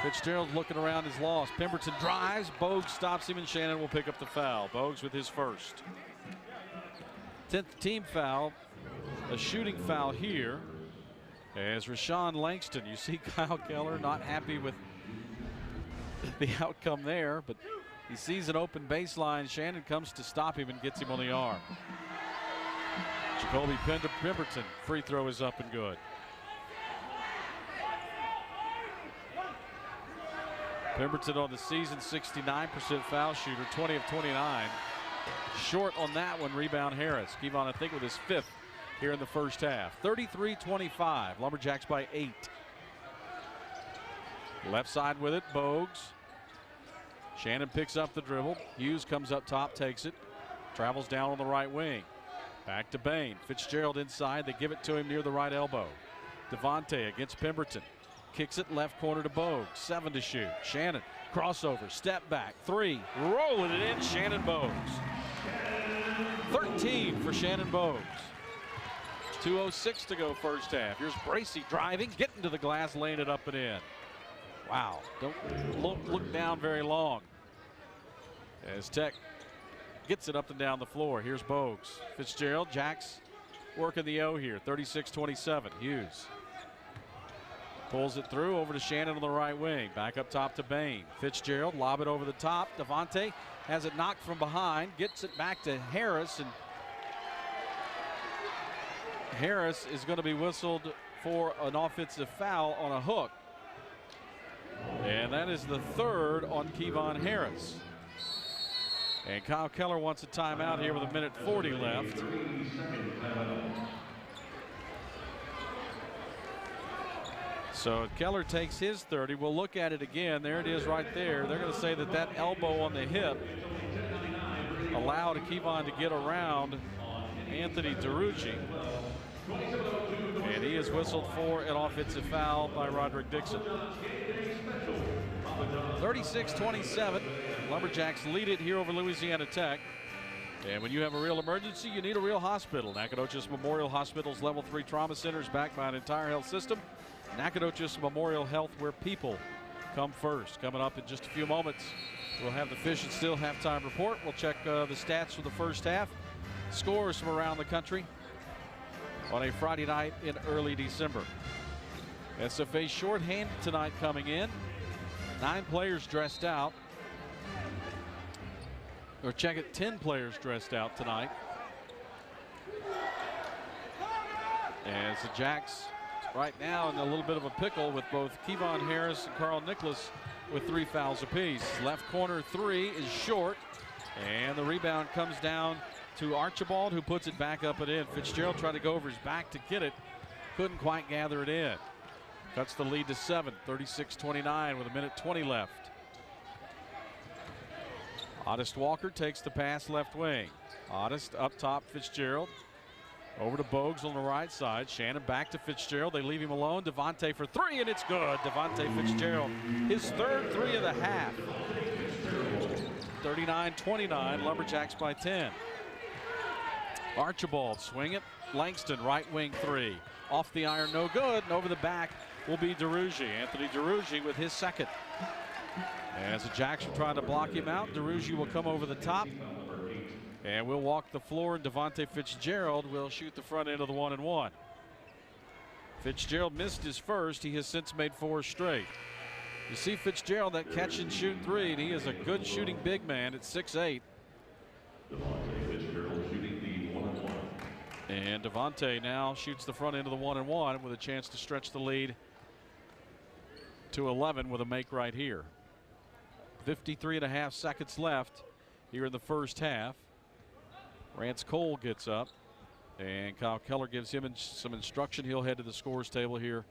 Fitzgerald looking around his loss. Pemberton drives, Bogues stops him, and Shannon will pick up the foul. Bogues with his first. 10th team foul, a shooting foul here. As Rashawn Langston, you see Kyle Keller not happy with the outcome there, but he sees an open baseline. Shannon comes to stop him and gets him on the arm. Jacoby Pemberton, free throw is up and good. Pemberton on the season, 69% foul shooter, 20 of 29. Short on that one, rebound Harris. Kevon, I think, with his fifth here in the first half. 33-25, Lumberjacks by 8. Left side with it, Bogues. Shannon picks up the dribble. Hughes comes up top, takes it. Travels down on the right wing. Back to Bain. Fitzgerald inside. They give it to him near the right elbow. Devontae against Pemberton. Kicks it left corner to Bogues. 7 to shoot. Shannon, crossover, step back, 3. Rolling it in, Shannon Bogues. 13 for Shannon Bogues. 2:06 to go first half. Here's Bracy driving, getting to the glass, laying it up and in. Wow, don't look down very long as Tech gets it up and down the floor. Here's Bogues. Fitzgerald, Jacks working the O here, 36-27. Hughes pulls it through over to Shannon on the right wing. Back up top to Bain. Fitzgerald, lob it over the top. Devontae has it knocked from behind, gets it back to Harris, and Harris is going to be whistled for an offensive foul on a hook. And that is the third on Kevon Harris. And Kyle Keller wants a timeout here with 1:40 left. So Keller takes his 30. We'll look at it again. There it is right there. They're going to say that that elbow on the hip allowed Kevon to get around Anthony DeRucci. And he is whistled for an offensive foul by Roderick Dixon. 36-27. Lumberjacks lead it here over Louisiana Tech. And when you have a real emergency, you need a real hospital. Nacogdoches Memorial Hospital's Level 3 Trauma Center is backed by an entire health system. Nacogdoches Memorial Health, where people come first. Coming up in just a few moments, we'll have the Fish and Steel halftime report. We'll check the stats for the first half. Scores from around the country on a Friday night in early December. SFA shorthanded tonight coming in. 9 players dressed out. Or check it, 10 players dressed out tonight. As the Jacks right now in a little bit of a pickle with both Kevon Harris and Carl Nicholas with 3 fouls apiece. Left corner 3 is short, and the rebound comes down to Archibald, who puts it back up and in. Fitzgerald tried to go over his back to get it, couldn't quite gather it in. Cuts the lead to 7, 36-29 with 1:20 left. Oddist Walker takes the pass left wing. Oddist up top, Fitzgerald. Over to Bogues on the right side. Shannon back to Fitzgerald. They leave him alone. Devontae for 3, and it's good. Devontae Fitzgerald, his third 3 of the half. 39-29, Lumberjacks by 10. Archibald swing it. Langston, right wing 3. Off the iron, no good. And over the back will be DeRucci. Anthony DeRucci with his second. As the Jacks are trying to block him out, DeRucci will come over the top. And we'll walk the floor, and Devontae Fitzgerald will shoot the front end of the 1-and-1. Fitzgerald missed his first. He has since made 4 straight. You see Fitzgerald, that catch and shoot 3, and he is a good shooting big man at 6'8". And Devontae now shoots the front end of the 1-and-1 with a chance to stretch the lead to 11 with a make right here. 53.5 seconds left here in the first half. Rance Cole gets up, and Kyle Keller gives him some instruction. He'll head to the scores table here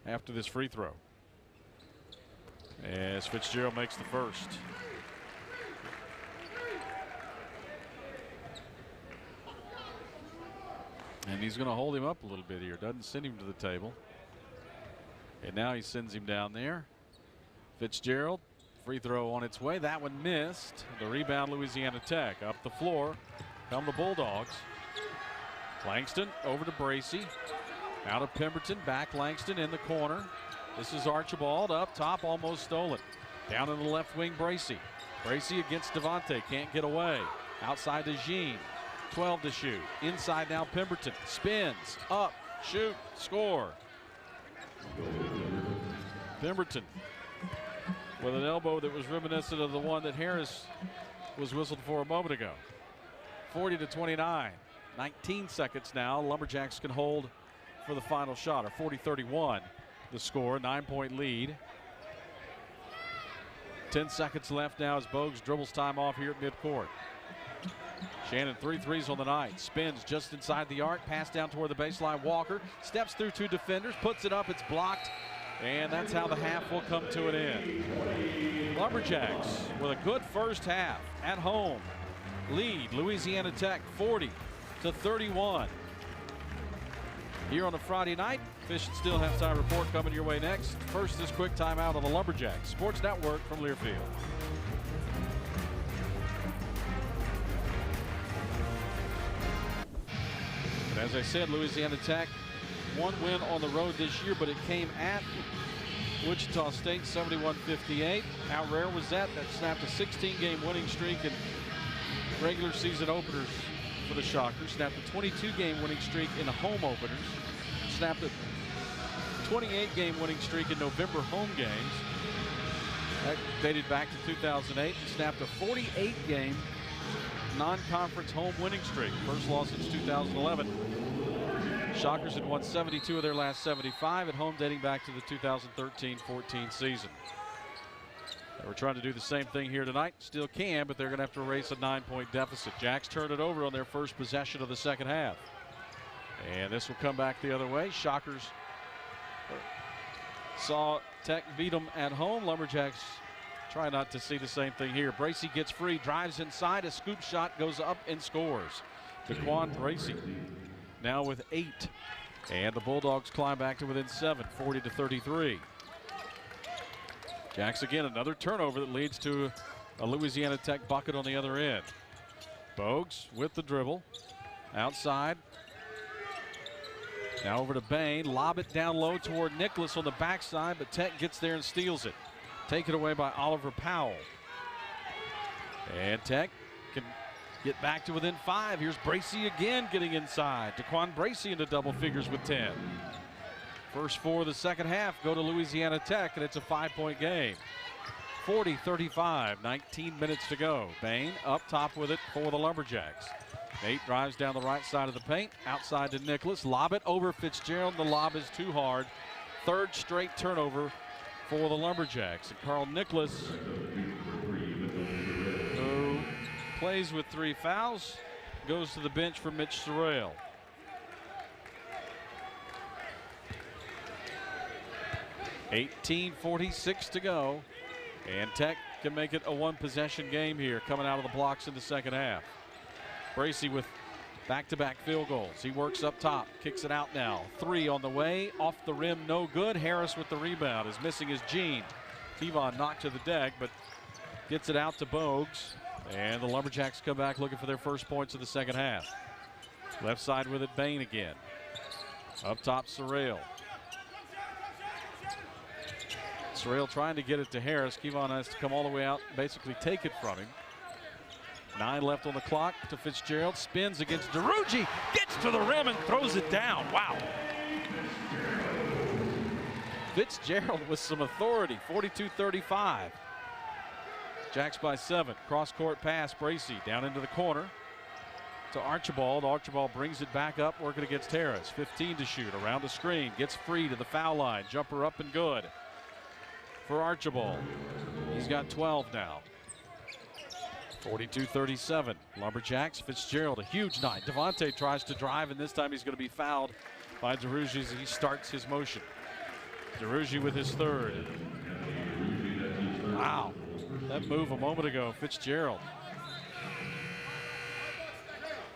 after this free throw, as Fitzgerald makes the first. And he's going to hold him up a little bit here. Doesn't send him to the table. And now he sends him down there. Fitzgerald, free throw on its way. That one missed. The rebound, Louisiana Tech. Up the floor come the Bulldogs. Langston over to Bracey. Out of Pemberton, back Langston in the corner. This is Archibald up top, almost stolen. Down in the left wing, Bracey. Bracey against Devontae, can't get away. Outside to Jean, 12 to shoot. Inside now Pemberton, spins, up, shoot, score. Pemberton with an elbow that was reminiscent of the one that Harris was whistled for a moment ago. 40-29, 19 seconds now. Lumberjacks can hold for the final shot, or 40-31 the score, 9-point lead. 10 seconds left now as Bogues dribbles time off here at midcourt. Shannon, 3 threes on the night. Spins just inside the arc. Pass down toward the baseline. Walker steps through 2 defenders. Puts it up. It's blocked. And that's how the half will come to an end. Lumberjacks with a good first half at home lead Louisiana Tech 40-31. Here on a Friday night, Fish and Steel halftime report coming your way next. First, this quick timeout on the Lumberjacks Sports Network from Learfield. And as I said, Louisiana Tech, 1 win on the road this year, but it came at Wichita State, 71-58. How rare was that? That snapped a 16-game winning streak in regular season openers for the Shockers. Snapped a 22-game winning streak in the home openers. Snapped a 28-game winning streak in November home games. That dated back to 2008. And snapped a 48-game non-conference home winning streak. First loss since 2011. Shockers had won 72 of their last 75 at home, dating back to the 2013-14 season. We're trying to do the same thing here tonight. Still can, but they're going to have to erase a 9-point deficit. Jacks turn it over on their first possession of the second half. And this will come back the other way. Shockers saw Tech beat them at home. Lumberjacks try not to see the same thing here. Bracey gets free, drives inside. A scoop shot goes up and scores. DeQuan Bracey now with 8. And the Bulldogs climb back to within 7, 40-33. Jacks again, another turnover that leads to a Louisiana Tech bucket on the other end. Bogues with the dribble. Outside. Now over to Bain. Lob it down low toward Nicholas on the backside, but Tech gets there and steals it. Taken away by Oliver Powell. And Tech can get back to within 5. Here's Bracey again getting inside. DeQuan Bracey into double figures with 10. First 4 of the second half go to Louisiana Tech, and it's a 5-point game. 40-35, 19 minutes to go. Bain up top with it for the Lumberjacks. Nate drives down the right side of the paint, outside to Nicholas. Lob it over Fitzgerald. The lob is too hard. Third straight turnover for the Lumberjacks. And Carl Nicholas, who plays with 3 fouls, goes to the bench for Mitch Sorrell. .46 to go, and Tech can make it a 1-possession game here coming out of the blocks in the second half. Bracey with back-to-back field goals. He works up top, kicks it out now. 3 on the way, off the rim, no good. Harris with the rebound. Is missing his Jean. Kevon knocked to the deck, but gets it out to Bogues. And the Lumberjacks come back looking for their first points of the second half. Left side with it, Bain again. Up top, Sorrell. Sorrell trying to get it to Harris. Kevon has to come all the way out, basically take it from him. 9 left on the clock to Fitzgerald. Spins against DeRuggi. Gets to the rim and throws it down. Wow. Fitzgerald with some authority. 42-35. Jacks by 7. Cross-court pass. Bracey down into the corner to Archibald. Archibald brings it back up, working against Harris. 15 to shoot. Around the screen. Gets free to the foul line. Jumper up and good for Archibald. He's got 12 now. 42-37. Lumberjacks. Fitzgerald, a huge night. Devontae tries to drive, and this time he's going to be fouled by DeRougie as he starts his motion. DeRougie with his third. Wow, that move a moment ago, Fitzgerald.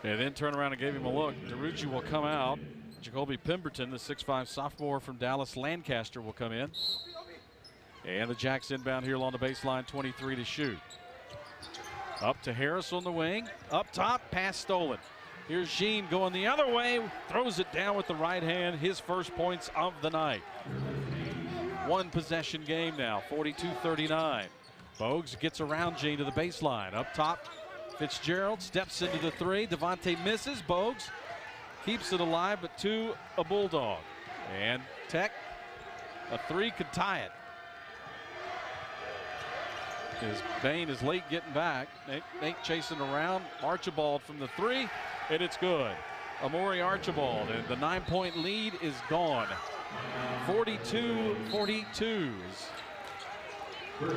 And then turn around and gave him a look. DeRougie will come out. Jacoby Pemberton, the 6'5 sophomore from Dallas Lancaster, will come in. And the Jacks inbound here along the baseline, 23 to shoot. Up to Harris on the wing. Up top, pass stolen. Here's Jean going the other way. Throws it down with the right hand. His first points of the night. One possession game now, 42-39. Bogues gets around Jean to the baseline. Up top, Fitzgerald steps into the three. Devontae misses. Bogues keeps it alive, but to a Bulldog. And Tech, a three could tie it. As Bain is late getting back. Nate chasing around. Archibald from the three, and it's good. Amori Archibald, and the 9-point lead is gone. 42-42.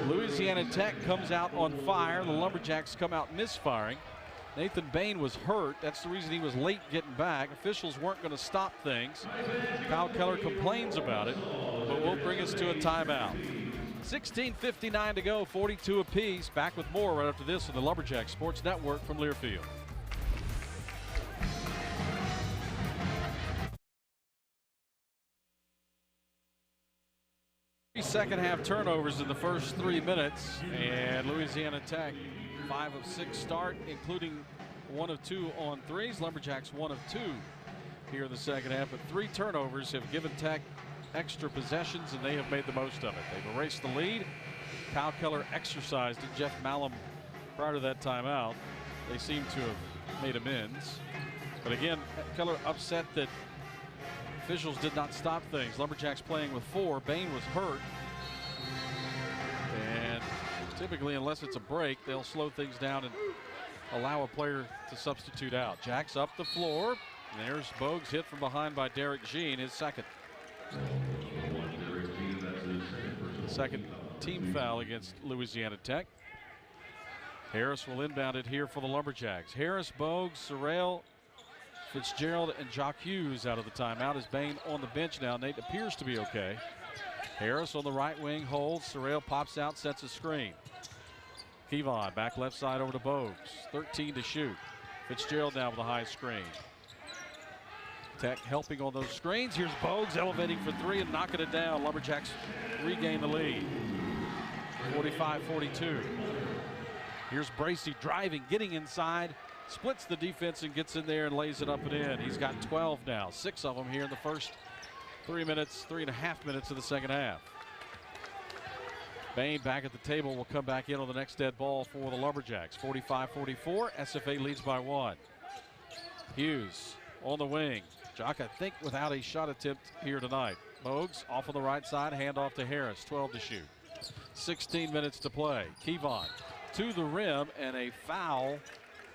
Louisiana Tech comes out on fire. The Lumberjacks come out misfiring. Nathan Bain was hurt. That's the reason he was late getting back. Officials weren't going to stop things. Kyle Keller complains about it, but will bring us to a timeout. 16:59 to go, 42 apiece. Back with more right after this on the Lumberjack Sports Network from Learfield. Second half turnovers in the first 3 minutes, and Louisiana Tech 5 of 6 start, including 1 of 2 on threes. Lumberjacks 1 of 2 here in the second half, but 3 turnovers have given Tech extra possessions, and they have made the most of it. They've erased the lead. Kyle Keller exercised it. Jeff Malum prior to that timeout. They seem to have made amends. But again, Keller upset that officials did not stop things. Lumberjacks playing with 4. Bain was hurt. And typically, unless it's a break, they'll slow things down and allow a player to substitute out. Jacks up the floor. And there's Bogues hit from behind by Derek Jean, his second. Second team foul against Louisiana Tech. Harris will inbound it here for the Lumberjacks. Harris, Bogues, Sorrell, Fitzgerald, and Jock Hughes out of the timeout. As Bain on the bench now. Nate appears to be okay. Harris on the right wing holds. Sorrell pops out, sets a screen. Kevon back left side over to Bogues. 13 to shoot. Fitzgerald now with a high screen. Tech helping on those screens. Here's Bogues elevating for 3 and knocking it down. Lumberjacks regain the lead. 45-42. Here's Bracey driving, getting inside, splits the defense and gets in there and lays it up and in. He's got 12 now, 6 of them here in the first 3.5 minutes of the second half. Bain back at the table will come back in on the next dead ball for the Lumberjacks. 45-44, SFA leads by 1. Hughes on the wing. Jock, I think, without a shot attempt here tonight. Bogues off on the right side, hand off to Harris, 12 to shoot. 16 minutes to play. Kevon to the rim, and a foul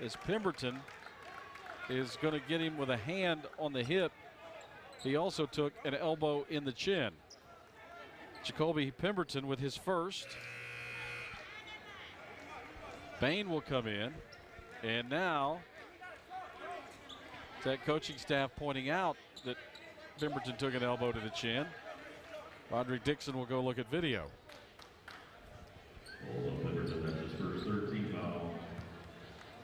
as Pemberton is going to get him with a hand on the hip. He also took an elbow in the chin. Jacoby Pemberton with his first. Bain will come in, and now Tech coaching staff pointing out that Pemberton took an elbow to the chin. Roderick Dixon will go look at video.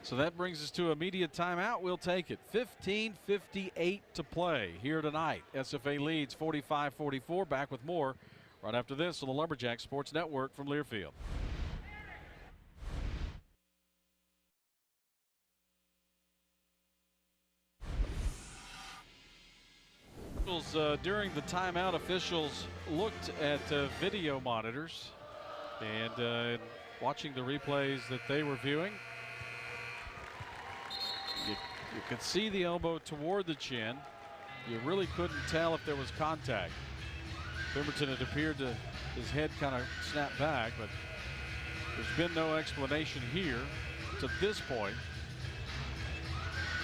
So that brings us to immediate timeout. We'll take it. 15:58 to play here tonight. SFA leads 45-44. Back with more right after this on the Lumberjack Sports Network from Learfield. During the timeout, officials looked at video monitors and watching the replays that they were viewing. You could see the elbow toward the chin. You really couldn't tell if there was contact. Pemberton, it appeared to his head kind of snapped back, but there's been no explanation here to this point.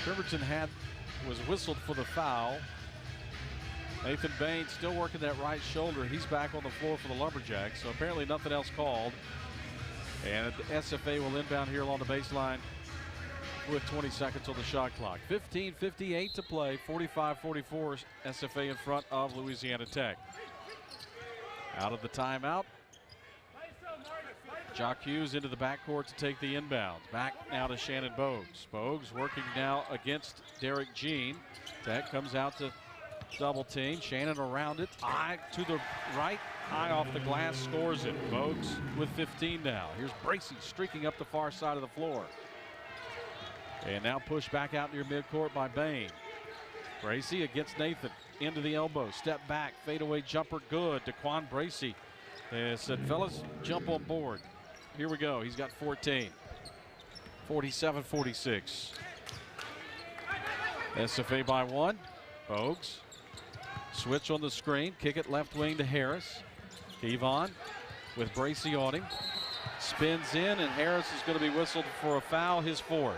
Pemberton was whistled for the foul. Nathan Bain still working that right shoulder. He's back on the floor for the Lumberjacks, so apparently nothing else called. And the SFA will inbound here along the baseline with 20 seconds on the shot clock. 15:58 to play, 45-44, SFA in front of Louisiana Tech. Out of the timeout, Jock Hughes into the backcourt to take the inbounds. Back now to Shannon Bogues. Bogues working now against Derek Jean. Tech comes out to double team. Shannon around it. Eye to the right. Eye off the glass, scores it. Bogues with 15 now. Here's Bracey streaking up the far side of the floor. And now pushed back out near midcourt by Bain. Bracey against Nathan. Into the elbow. Step back. Fadeaway jumper good. Daquan Bracey said, fellas, jump on board. Here we go. He's got 14. 47-46. SFA by 1. Bogues. Switch on the screen. Kick it left wing to Harris. Kevon with Bracey on him. Spins in, and Harris is going to be whistled for a foul, his 4th.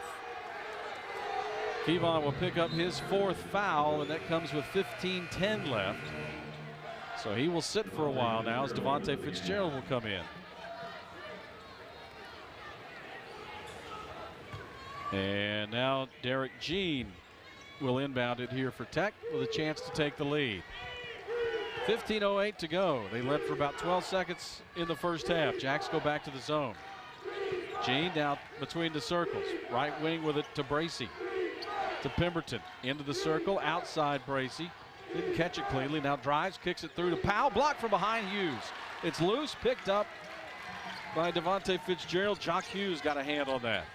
Kevon will pick up his 4th foul, and that comes with 15:10 left. So he will sit for a while now as Devontae Fitzgerald will come in. And now Derek Jean will inbound it here for Tech with a chance to take the lead. 15:08 to go. They led for about 12 seconds in the first half. Jacks go back to the zone. Jean down between the circles. Right wing with it to Bracey. To Pemberton. Into the circle. Outside Bracey. Didn't catch it cleanly. Now drives, kicks it through to Powell. Blocked from behind Hughes. It's loose, picked up by Devontae Fitzgerald. Jock Hughes got a hand on that.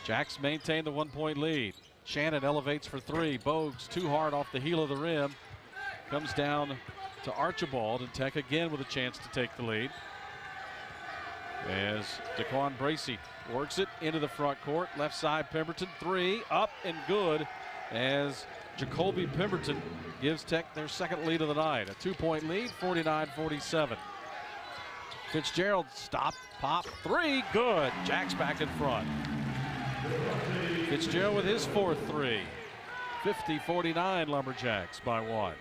Jacks maintain the 1-point lead. Shannon elevates for 3. Bogues too hard off the heel of the rim. Comes down to Archibald, and Tech again with a chance to take the lead. As Daquan Bracey works it into the front court. Left side Pemberton, 3, up and good. As Jacoby Pemberton gives Tech their 2nd lead of the night. A 2-point lead, 49-47. Fitzgerald stop, pop, 3, good. Jacks back in front. Fitzgerald with his 4th 3. 50-49 Lumberjacks by 1.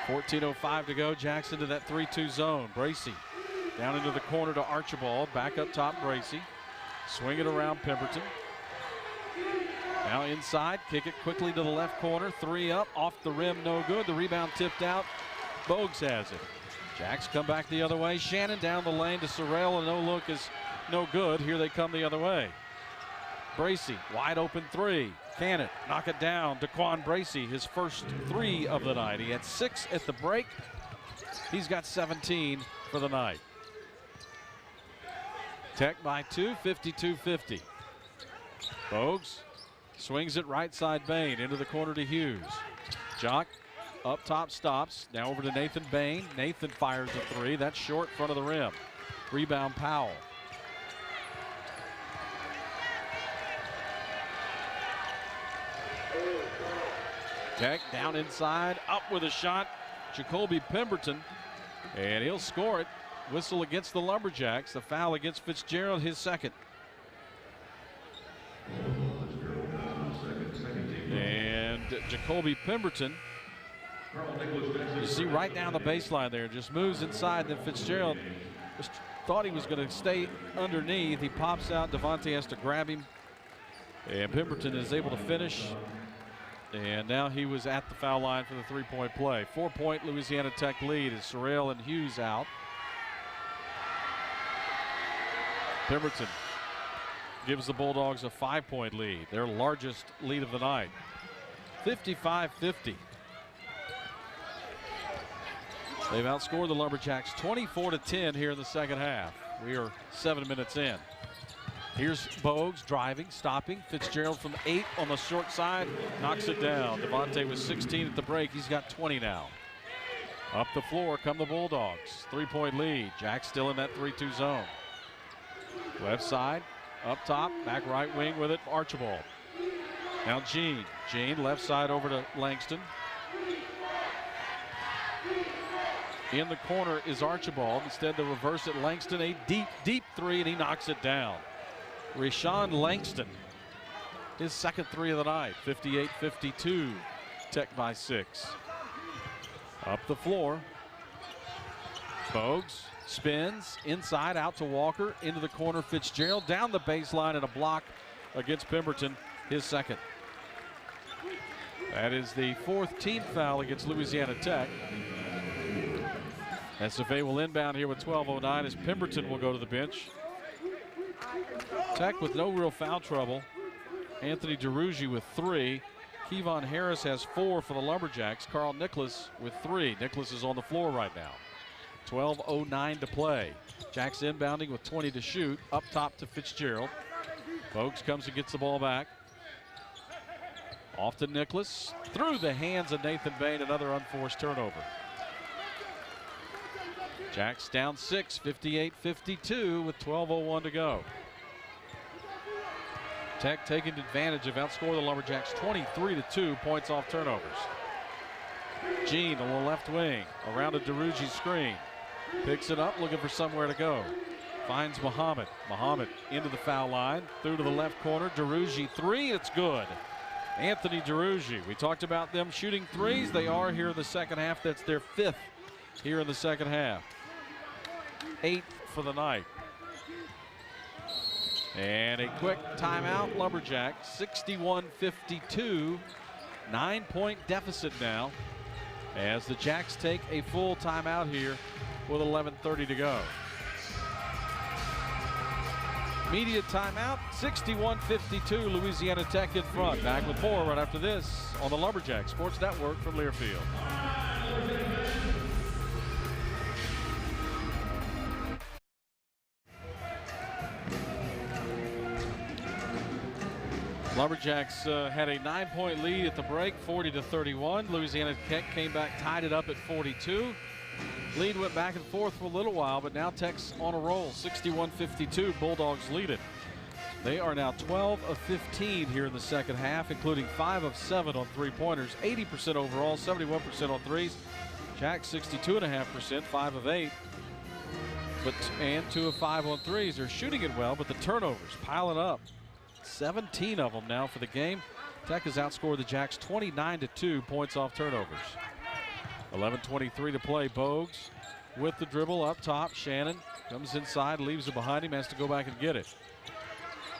14:05 to go. Jacks into that 3-2 zone. Bracey down into the corner to Archibald. Back up top Bracey. Swing it around Pemberton. Now inside. Kick it quickly to the left corner. 3 up. Off the rim. No good. The rebound tipped out. Bogues has it. Jacks come back the other way. Shannon down the lane to Sorrell. A no look is no good. Here they come the other way. Bracey wide open 3. Can it? Knock it down. Daquan Bracey, his first 3 of the night. He had 6 at the break. He's got 17 for the night. Tech by 2, 52-50. Bogues swings it right side Bain into the corner to Hughes. Jock up top stops. Now over to Nathan Bain. Nathan fires a 3. That's short front of the rim. Rebound Powell. Tech down inside, up with a shot. Jacoby Pemberton, and he'll score it. Whistle against the Lumberjacks. The foul against Fitzgerald, his 2nd. And Jacoby Pemberton, you see right down the baseline there, just moves inside. Then Fitzgerald just thought he was going to stay underneath. He pops out. Devontae has to grab him, and Pemberton is able to finish. And now he was at the foul line for the 3-point play. 4-point Louisiana Tech lead as Sorrell and Hughes out. Pemberton gives the Bulldogs a 5-point lead, their largest lead of the night. 55-50. They've outscored the Lumberjacks 24-10 here in the second half. We are 7 minutes in. Here's Bogues driving, stopping. Fitzgerald from 8 on the short side, knocks it down. Devontae was 16 at the break. He's got 20 now. Up the floor come the Bulldogs. 3-point lead. Jack still in that 3-2 zone. Left side, up top, back right wing with it, Archibald. Now Jean. Jean left side over to Langston. In the corner is Archibald. Instead, they reverse it. Langston, a deep 3, and he knocks it down. Rashawn Langston, his 2nd 3 of the night. 58-52, Tech by 6. Up the floor. Bogues spins inside out to Walker, into the corner. Fitzgerald down the baseline and a block against Pemberton, his second. That is the 4th team foul against Louisiana Tech. SFA will inbound here with 12:09 as Pemberton will go to the bench. Tech with no real foul trouble. Anthony DeRugi with 3. Kevon Harris has 4 for the Lumberjacks. Carl Nicholas with 3. Nicholas is on the floor right now. 12:09 to play. Jacks inbounding with 20 to shoot. Up top to Fitzgerald. Bogues comes and gets the ball back. Off to Nicholas. Through the hands of Nathan Bain, another unforced turnover. Jacks down 6, 58-52 with 12:01 to go. Tech taking advantage of outscore the Lumberjacks 23-2, points off turnovers. Jean on the left wing, around a DeRugi screen. Picks it up, looking for somewhere to go. Finds Muhammad. Muhammad into the foul line, through to the left corner. DeRugi 3, it's good. Anthony DeRugi, we talked about them shooting threes. They are here in the second half. That's their 5th here in the second half. 8th for the night. And a quick timeout, Lumberjacks, 61-52, 9-point deficit now as the Jacks take a full timeout here with 11:30 to go. Media timeout, 61-52, Louisiana Tech in front. Back with more right after this on the Lumberjack Sports Network from Learfield. Lumberjacks had a 9-point lead at the break, 40-31. Louisiana Tech came back, tied it up at 42. Lead went back and forth for a little while, but now Tech's on a roll, 61-52. Bulldogs lead it. They are now 12 of 15 here in the second half, including 5 of 7 on three-pointers, 80% overall, 71% on threes. Jacks 62.5%, 5 of 8, and 2 of 5 on threes. They're shooting it well, but the turnovers piling up. 17 of them now for the game. Tech has outscored the Jacks 29-2, points off turnovers. 11:23 to play. Bogues with the dribble up top. Shannon comes inside, leaves it behind him, has to go back and get it.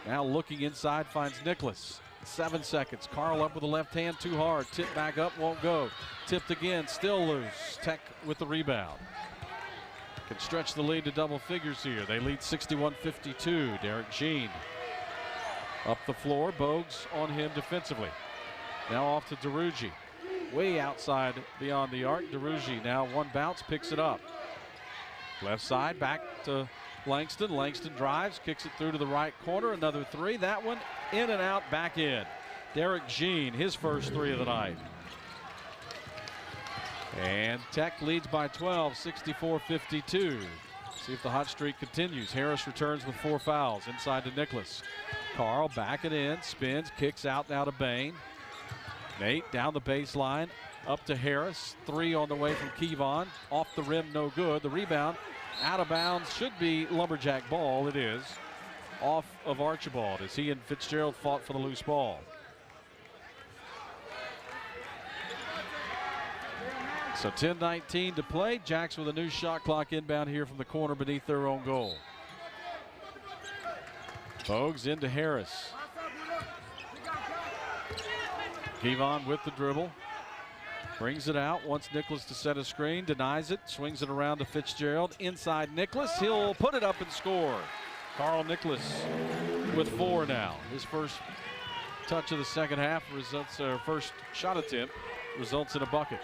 Now looking inside, finds Nicholas. 7 seconds. Carl up with the left hand, too hard. Tip back up, won't go. Tipped again, still loose. Tech with the rebound. Can stretch the lead to double figures here. They lead 61-52. Derek Jean up the floor. Bogues on him defensively. Now off to DeRugi. Way outside beyond the arc. DeRugi now one bounce, picks it up. Left side, back to Langston. Langston drives, kicks it through to the right corner. Another 3. That one in and out, back in. Derek Jean, his first 3 of the night. And Tech leads by 12, 64-52. See if the hot streak continues. Harris returns with 4 fouls. Inside to Nicholas. Carl back it in, spins, kicks out now to Bain. Nate down the baseline, up to Harris. 3 on the way from Kevon. Off the rim, no good. The rebound, out of bounds, should be Lumberjack ball. It is. Off of Archibald as he and Fitzgerald fought for the loose ball. So 10:19 to play. Jacks with a new shot clock inbound here from the corner beneath their own goal. Bogues into Harris. Kevon with the dribble. Brings it out, wants Nicholas to set a screen, denies it, swings it around to Fitzgerald. Inside Nicholas, he'll put it up and score. Carl Nicholas with 4 now. His first touch of the second half results, first shot attempt results in a bucket.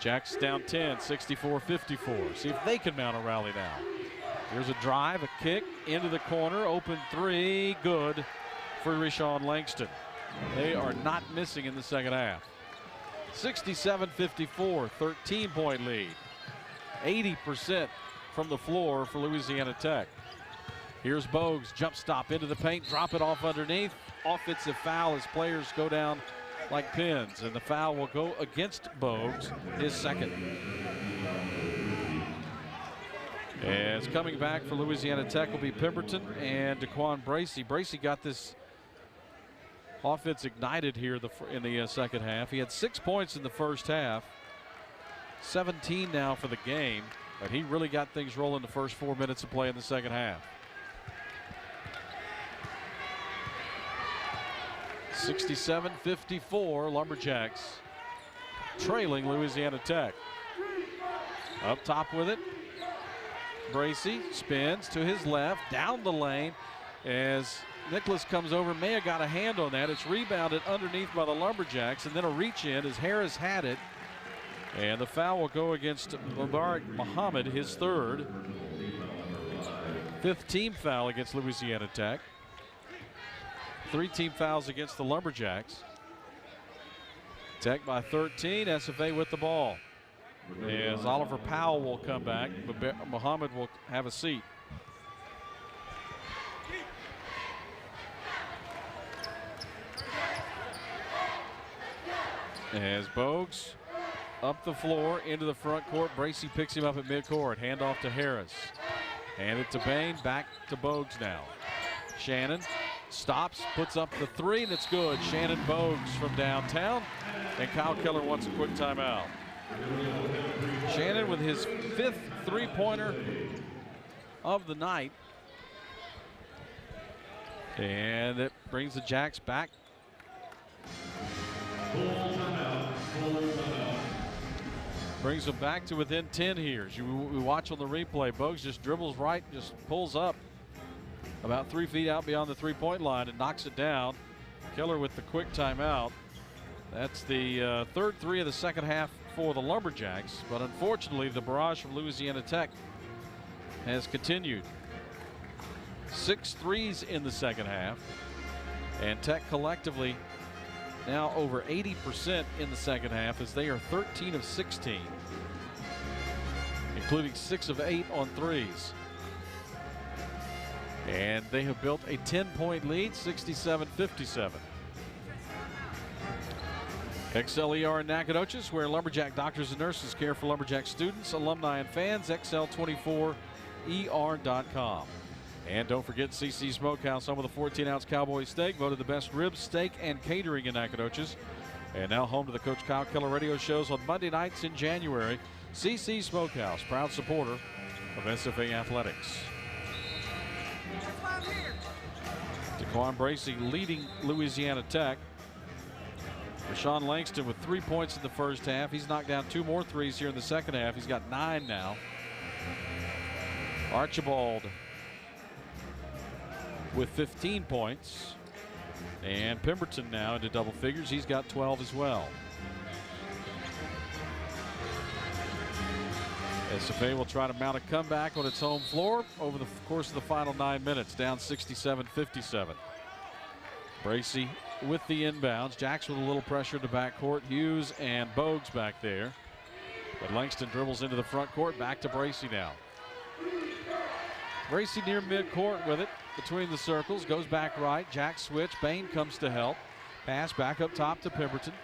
Jacks down 10, 64-54. See if they can mount a rally now. Here's a drive, a kick into the corner, open 3, good for Rashawn Langston. They are not missing in the second half. 67-54, 13-point lead. 80% from the floor for Louisiana Tech. Here's Bogues, jump stop into the paint, drop it off underneath. Offensive foul as players go down like pins, and the foul will go against Bogues, his second. As coming back for Louisiana Tech will be Pemberton and Daquan Bracey. Bracey got this offense ignited here in the second half. He had 6 points in the first half. 17 now for the game. But he really got things rolling the first 4 minutes of play in the second half. 67-54, Lumberjacks trailing Louisiana Tech. Up top with it. Bracy spins to his left, down the lane as Nicholas comes over. May have got a hand on that. It's rebounded underneath by the Lumberjacks, and then a reach in as Harris had it. And the foul will go against Mubarak Muhammad, his third. Fifth team foul against Louisiana Tech. 3 team fouls against the Lumberjacks. Tech by 13, SFA with the ball. As Oliver Powell will come back, Muhammad will have a seat. As Bogues up the floor into the front court. Bracy picks him up at midcourt. Handoff to Harris. Hand it to Bain. Back to Bogues now. Shannon stops, puts up the 3, and it's good. Shannon Bogues from downtown. And Kyle Keller wants a quick timeout. Shannon with his 5th three-pointer of the night. And it brings the Jacks back. Brings them back to within 10 here. As we watch on the replay, Bogues just dribbles right, just pulls up about 3 feet out beyond the three-point line and knocks it down. Keller with the quick timeout. That's the third 3 of the second half for the Lumberjacks, but unfortunately the barrage from Louisiana Tech has continued. 6 threes in the second half, and Tech collectively now over 80% in the second half as they are 13 of 16, including 6 of 8 on threes. And they have built a 10-point lead, 67-57. XLER in Nacogdoches, where Lumberjack doctors and nurses care for Lumberjack students, alumni, and fans. XL24ER.com. And don't forget CC Smokehouse, home of the 14-ounce Cowboy Steak, voted the best ribs, steak, and catering in Nacogdoches. And now home to the Coach Kyle Keller radio shows on Monday nights in January. CC Smokehouse, proud supporter of SFA Athletics. Daquan Bracy leading Louisiana Tech. Rashawn Langston with 3 points in the first half. He's knocked down 2 more threes here in the second half. He's got 9 now. Archibald with 15 points. And Pemberton now into double figures. He's got 12 as well. SFA will try to mount a comeback on its home floor over the course of the final 9 minutes, down 67-57. Bracy with the inbounds. Jacks with a little pressure in the backcourt. Hughes and Bogues back there. But Langston dribbles into the front court. Back to Bracy now. Bracy near midcourt with it between the circles. Goes back right. Jacks switch. Bain comes to help. Pass back up top to Pemberton.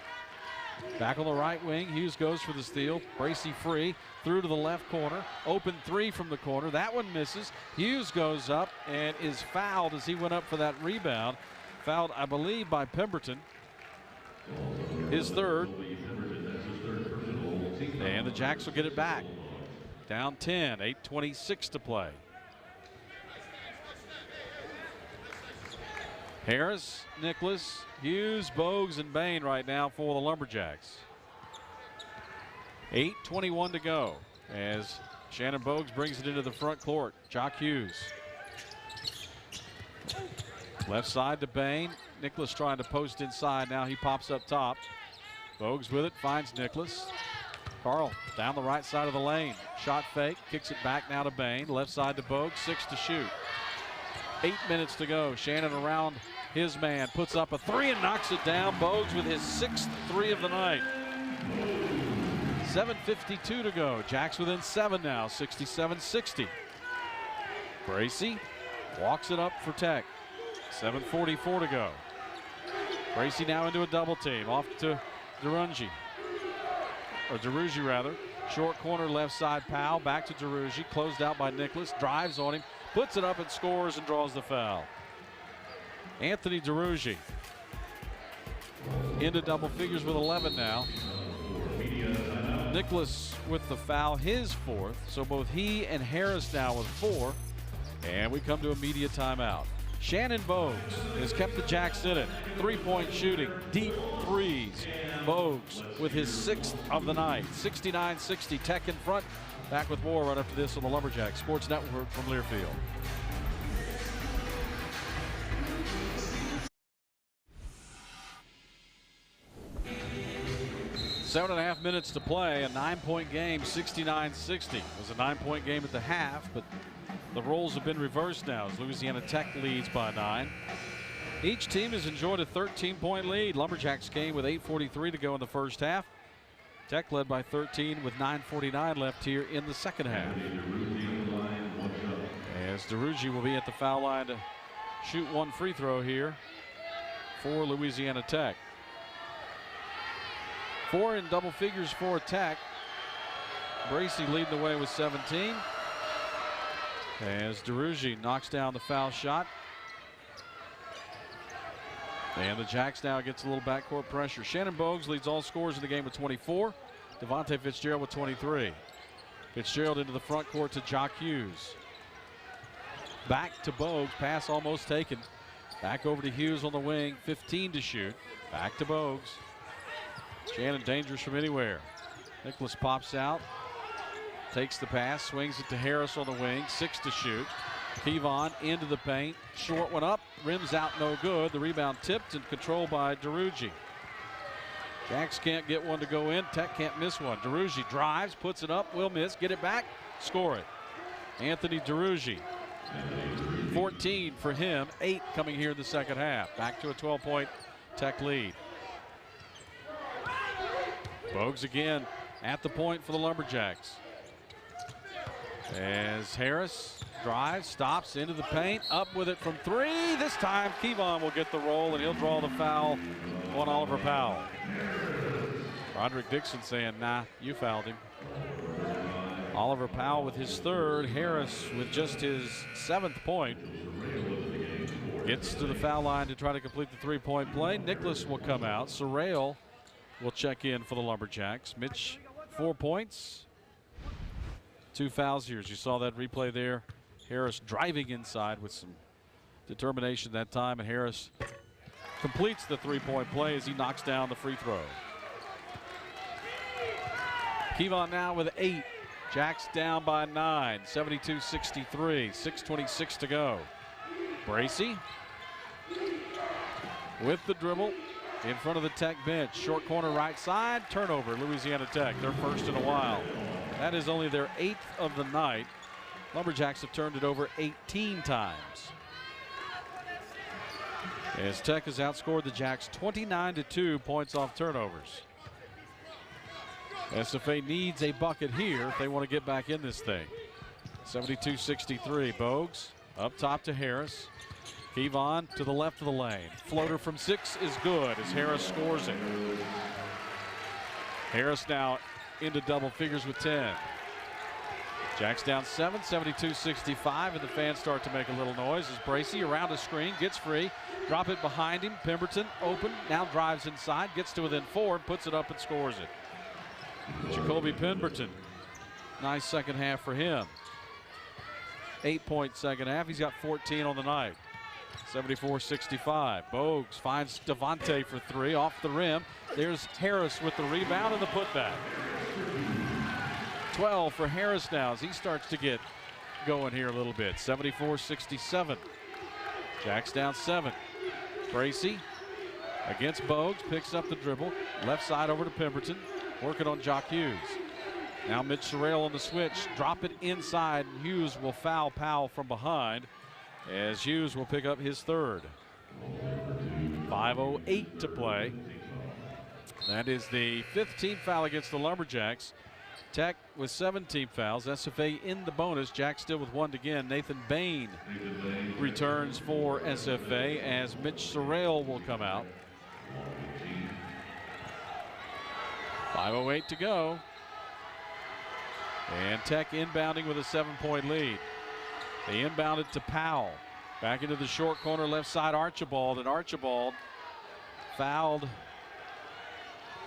Back on the right wing. Hughes goes for the steal. Bracy free. Through to the left corner. Open 3 from the corner. That one misses. Hughes goes up and is fouled as he went up for that rebound. Fouled, I believe, by Pemberton. His third. And the Jacks will get it back. Down 10, 8:26 to play. Harris, Nicholas, Hughes, Bogues, and Bain right now for the Lumberjacks. 8:21 to go as Shannon Bogues brings it into the front court. Jock Hughes. Left side to Bain. Nicholas trying to post inside. Now he pops up top. Bogues with it, finds Nicholas. Carl down the right side of the lane. Shot fake, kicks it back now to Bain. Left side to Bogues, 6 to shoot. 8 minutes to go. Shannon around his man, puts up a 3 and knocks it down. Bogues with his 6th 3 of the night. 7:52 to go. Jacks within 7 now, 67-60. Bracy walks it up for Tech. 7:44 to go. Bracy now into a double team. Off to Derugi rather. Short corner left side, Powell. Back to Derugi. Closed out by Nicholas. Drives on him. Puts it up and scores and draws the foul. Anthony Derugi into double figures with 11 now. Nicholas with the foul, his fourth. So both he and Harris now with 4. And we come to a media timeout. Shannon Bogues has kept the Jacks in it. 3-point shooting, deep threes. Bogues with his 6th of the night. 69-60, Tech in front. Back with more right after this on the Lumberjacks Sports Network from Learfield. 7.5 minutes to play, a 9-point game, 69-60. It was a 9-point game at the half, but the roles have been reversed now as Louisiana Tech leads by 9. Each team has enjoyed a 13-point lead. Lumberjacks came with 8:43 to go in the first half. Tech led by 13 with 9:49 left here in the second half. As DeRuggi will be at the foul line to shoot one free throw here for Louisiana Tech. 4 in double figures for Tech. Bracy leading the way with 17. As DeRuggi knocks down the foul shot. And the Jacks now gets a little backcourt pressure. Shannon Bogues leads all scorers in the game with 24. Devontae Fitzgerald with 23. Fitzgerald into the front court to Jock Hughes. Back to Bogues, pass almost taken. Back over to Hughes on the wing, 15 to shoot. Back to Bogues. Shannon dangerous from anywhere. Nicholas pops out, takes the pass, swings it to Harris on the wing, 6 to shoot. Kevon into the paint, short one up, rims out no good. The rebound tipped and controlled by DeRuggi. Jacks can't get one to go in, Tech can't miss one. DeRuggi drives, puts it up, will miss, get it back, score it. Anthony DeRuggi, 14 for him, 8 coming here in the second half. Back to a 12-point Tech lead. Bogues again at the point for the Lumberjacks. As Harris drives, stops into the paint, up with it from 3. This time Kevon will get the roll and he'll draw the foul on Oliver Powell. Roderick Dixon saying, nah, you fouled him. Oliver Powell with his 3rd. Harris with just his 7th point. Gets to the foul line to try to complete the 3-point play. Nicholas will come out. Sorrell will check in for the Lumberjacks. Mitch, 4 points. 2 fouls here as you saw that replay there. Harris driving inside with some determination that time, and Harris completes the 3-point play as he knocks down the free throw. Kevon now with 8. Jacks down by 9, 72-63, 6:26 to go. Bracy with the dribble in front of the Tech bench. Short corner right side, turnover, Louisiana Tech, their first in a while. That is only their 8th of the night. Lumberjacks have turned it over 18 times. As Tech has outscored the Jacks 29-2 points off turnovers. SFA needs a bucket here if they want to get back in this thing. 72-63, Bogues up top to Harris. Kevon to the left of the lane. Floater from 6 is good as Harris scores it. Harris now into double figures with 10. Jacks down 7, 72-65, and the fans start to make a little noise as Bracy around the screen, gets free, drop it behind him. Pemberton open, now drives inside, gets to within 4, puts it up and scores it. Jacoby Pemberton, nice second half for him. 8-point second half, he's got 14 on the night. 74-65. Bogues finds Devontae for 3 off the rim. There's Harris with the rebound and the putback. 12 for Harris now as he starts to get going here a little bit. 74-67. Jacks down 7. Bracy against Bogues, picks up the dribble. Left side over to Pemberton, working on Jock Hughes. Now Mitch Sorrell on the switch. Drop it inside. Hughes will foul Powell from behind as Hughes will pick up his 3rd. 5:08 to play. That is the 15th foul against the Lumberjacks. Tech with 17 fouls. SFA in the bonus. Jack still with 1 to again. Nathan Bain returns for SFA as Mitch Sorrell will come out. 5:08 to go. And Tech inbounding with a 7-point lead. They inbounded to Powell. Back into the short corner left side, Archibald. And Archibald fouled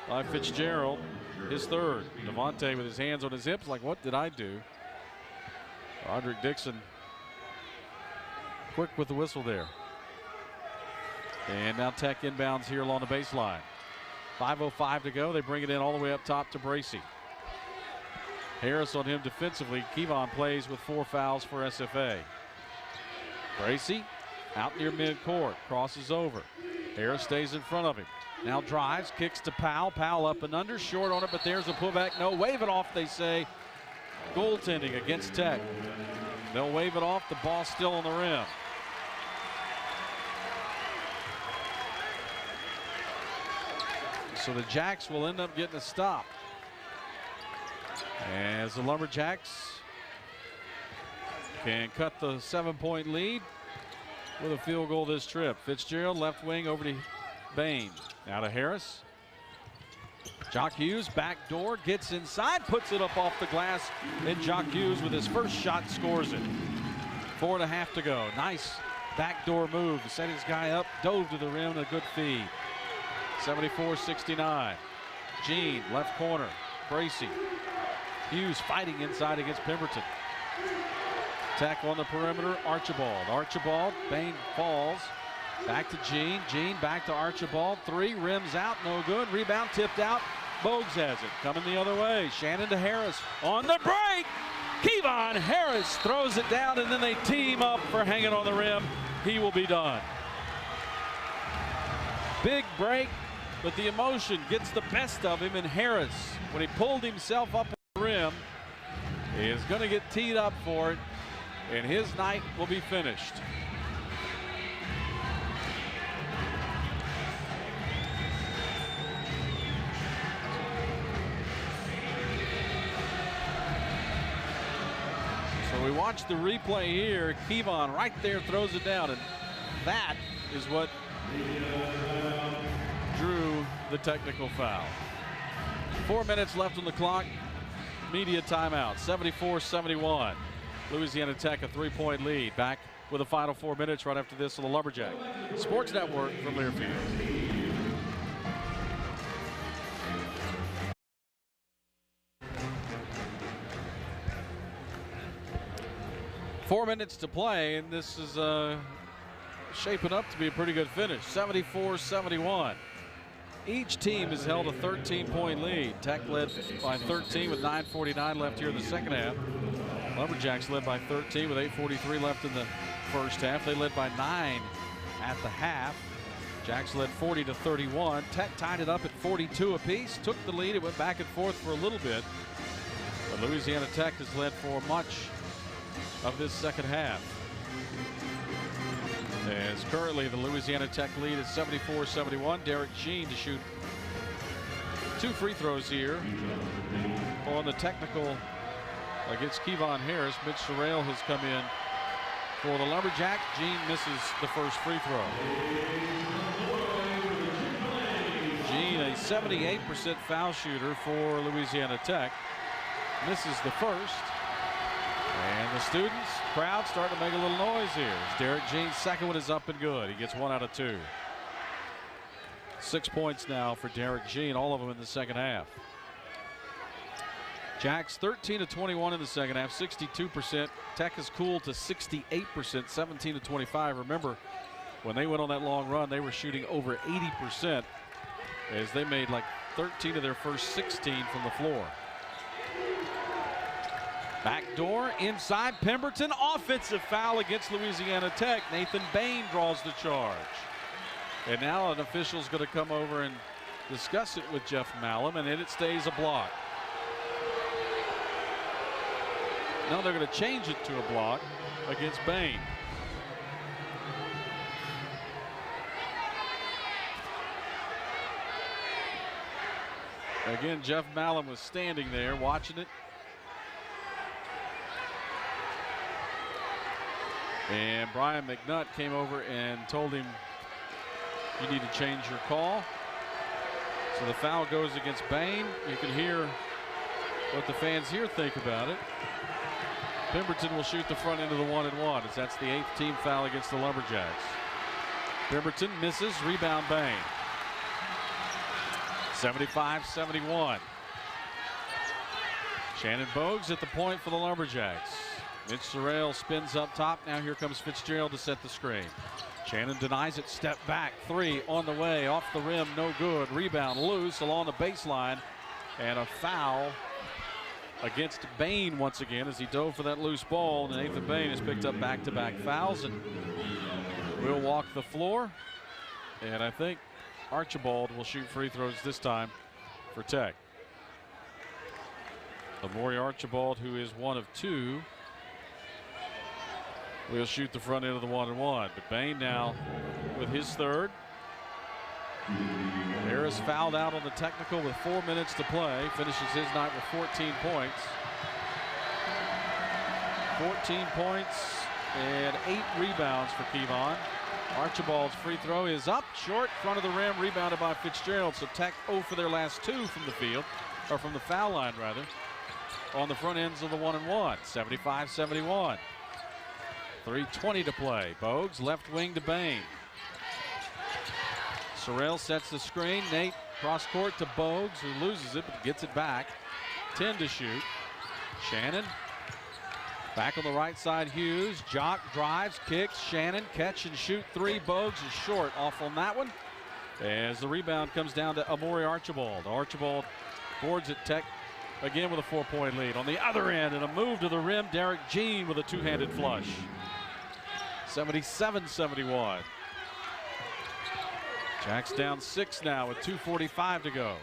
by Fitzgerald, his third. Devontae with his hands on his hips like, what did I do? Roderick Dixon quick with the whistle there. And now Tech inbounds here along the baseline. 5:05 to go. They bring it in all the way up top to Bracey. Harris on him defensively. Kevon plays with 4 fouls for SFA. Bracey out near midcourt, crosses over. Harris stays in front of him. Now drives, kicks to Powell. Powell up and under, short on it, but there's a putback. No, wave it off, they say. Goaltending against Tech. They'll wave it off. The ball still on the rim. So the Jacks will end up getting a stop. As the Lumberjacks can cut the 7-point lead with a field goal this trip. Fitzgerald left wing over to Bain. Now to Harris. Jock Hughes back door, gets inside, puts it up off the glass, and Jock Hughes with his first shot scores it. 4.5 to go. Nice backdoor move. Set his guy up, dove to the rim, and a good feed. 74-69. Jean, left corner. Bracey. Hughes fighting inside against Pemberton. Tech on the perimeter. Archibald. Bain falls. Back to Jean. Jean back to Archibald. 3, rims out, no good. Rebound tipped out. Bogues has it. Coming the other way. Shannon to Harris. On the break. Kevon Harris throws it down, and then they team up for hanging on the rim. He will be done. Big break, but the emotion gets the best of him, and Harris, when he pulled himself up on the rim, is going to get teed up for it, and his night will be finished. So we watch the replay here. Kevon right there throws it down, and that is what drew the technical foul. 4 minutes left on the clock. Media timeout. 74-71. Louisiana Tech a 3-point lead. Back with the final 4 minutes right after this on the Lumberjack Sports Network from Learfield. Four minutes to play, and this is shaping up to be a pretty good finish. 74-71. Each team has held a 13-point lead. Tech led by 13 with 9:49 left here in the second half. Lumberjacks led by 13 with 8:43 left in the first half. They led by 9 at the half. Jacks led 40-31. Tech tied it up at 42 apiece. Took the lead. It went back and forth for a little bit. But Louisiana Tech has led for much of this second half. As currently the Louisiana Tech lead is 74-71. Derek Jean to shoot 2 free throws here on the technical against Kevon Harris. Mitch Sorrell has come in for the Lumberjacks. Jean misses the first free throw. Jean, a 78% foul shooter for Louisiana Tech, misses the first. And the students, crowd starting to make a little noise here. Derek Jean's second one is up and good. He gets 1 out of 2. 6 points now for Derek Jean, all of them in the second half. Jacks 13-21 in the second half, 62%. Tech has cooled to 68%, 17-25. Remember, when they went on that long run, they were shooting over 80% as they made like 13 of their first 16 from the floor. Backdoor inside Pemberton. Offensive foul against Louisiana Tech. Nathan Bain draws the charge. And now an official's going to come over and discuss it with Jeff Malum, and then it stays a block. Now they're going to change it to a block against Bain. Again, Jeff Malum was standing there watching it. And Brian McNutt came over and told him, you need to change your call. So the foul goes against Bain. You can hear what the fans here think about it. Pemberton will shoot the front end of the 1-and-1 as that's the 8th team foul against the Lumberjacks. Pemberton misses, rebound Bain. 75-71. Shannon Bogues at the point for the Lumberjacks. Mitch Sorrell spins up top. Now here comes Fitzgerald to set the screen. Shannon denies it. Step back. Three on the way. Off the rim. No good. Rebound loose along the baseline. And a foul against Bain once again as he dove for that loose ball. And Nathan Bain has picked up back-to-back fouls and will walk the floor. And I think Archibald will shoot free throws this time for Tech. Amori Archibald, who is 1 of 2, will shoot the front end of the 1-and-1. But Bain now with his third. Harris fouled out on the technical with 4 minutes to play. Finishes his night with 14 points. 14 points and 8 rebounds for Kevon. Archibald's free throw is up, short, front of the rim, rebounded by Fitzgerald. So Tech 0 for their last 2 from the field, or from the foul line rather, on the front ends of the 1-and-1. 75-71. 3:20 to play. Bogues left wing to Bain. Sorrell sets the screen. Nate cross court to Bogues, who loses it but gets it back. 10 to shoot. Shannon back on the right side. Hughes. Jock drives, kicks. Shannon catch and shoot three. Bogues is short off on that one as the rebound comes down to Amori Archibald. Archibald boards at Tech again with a 4-point lead. On the other end, and a move to the rim, Derek Jean with a two-handed flush. 77-71. Jacks down 6 now with 2:45 to go.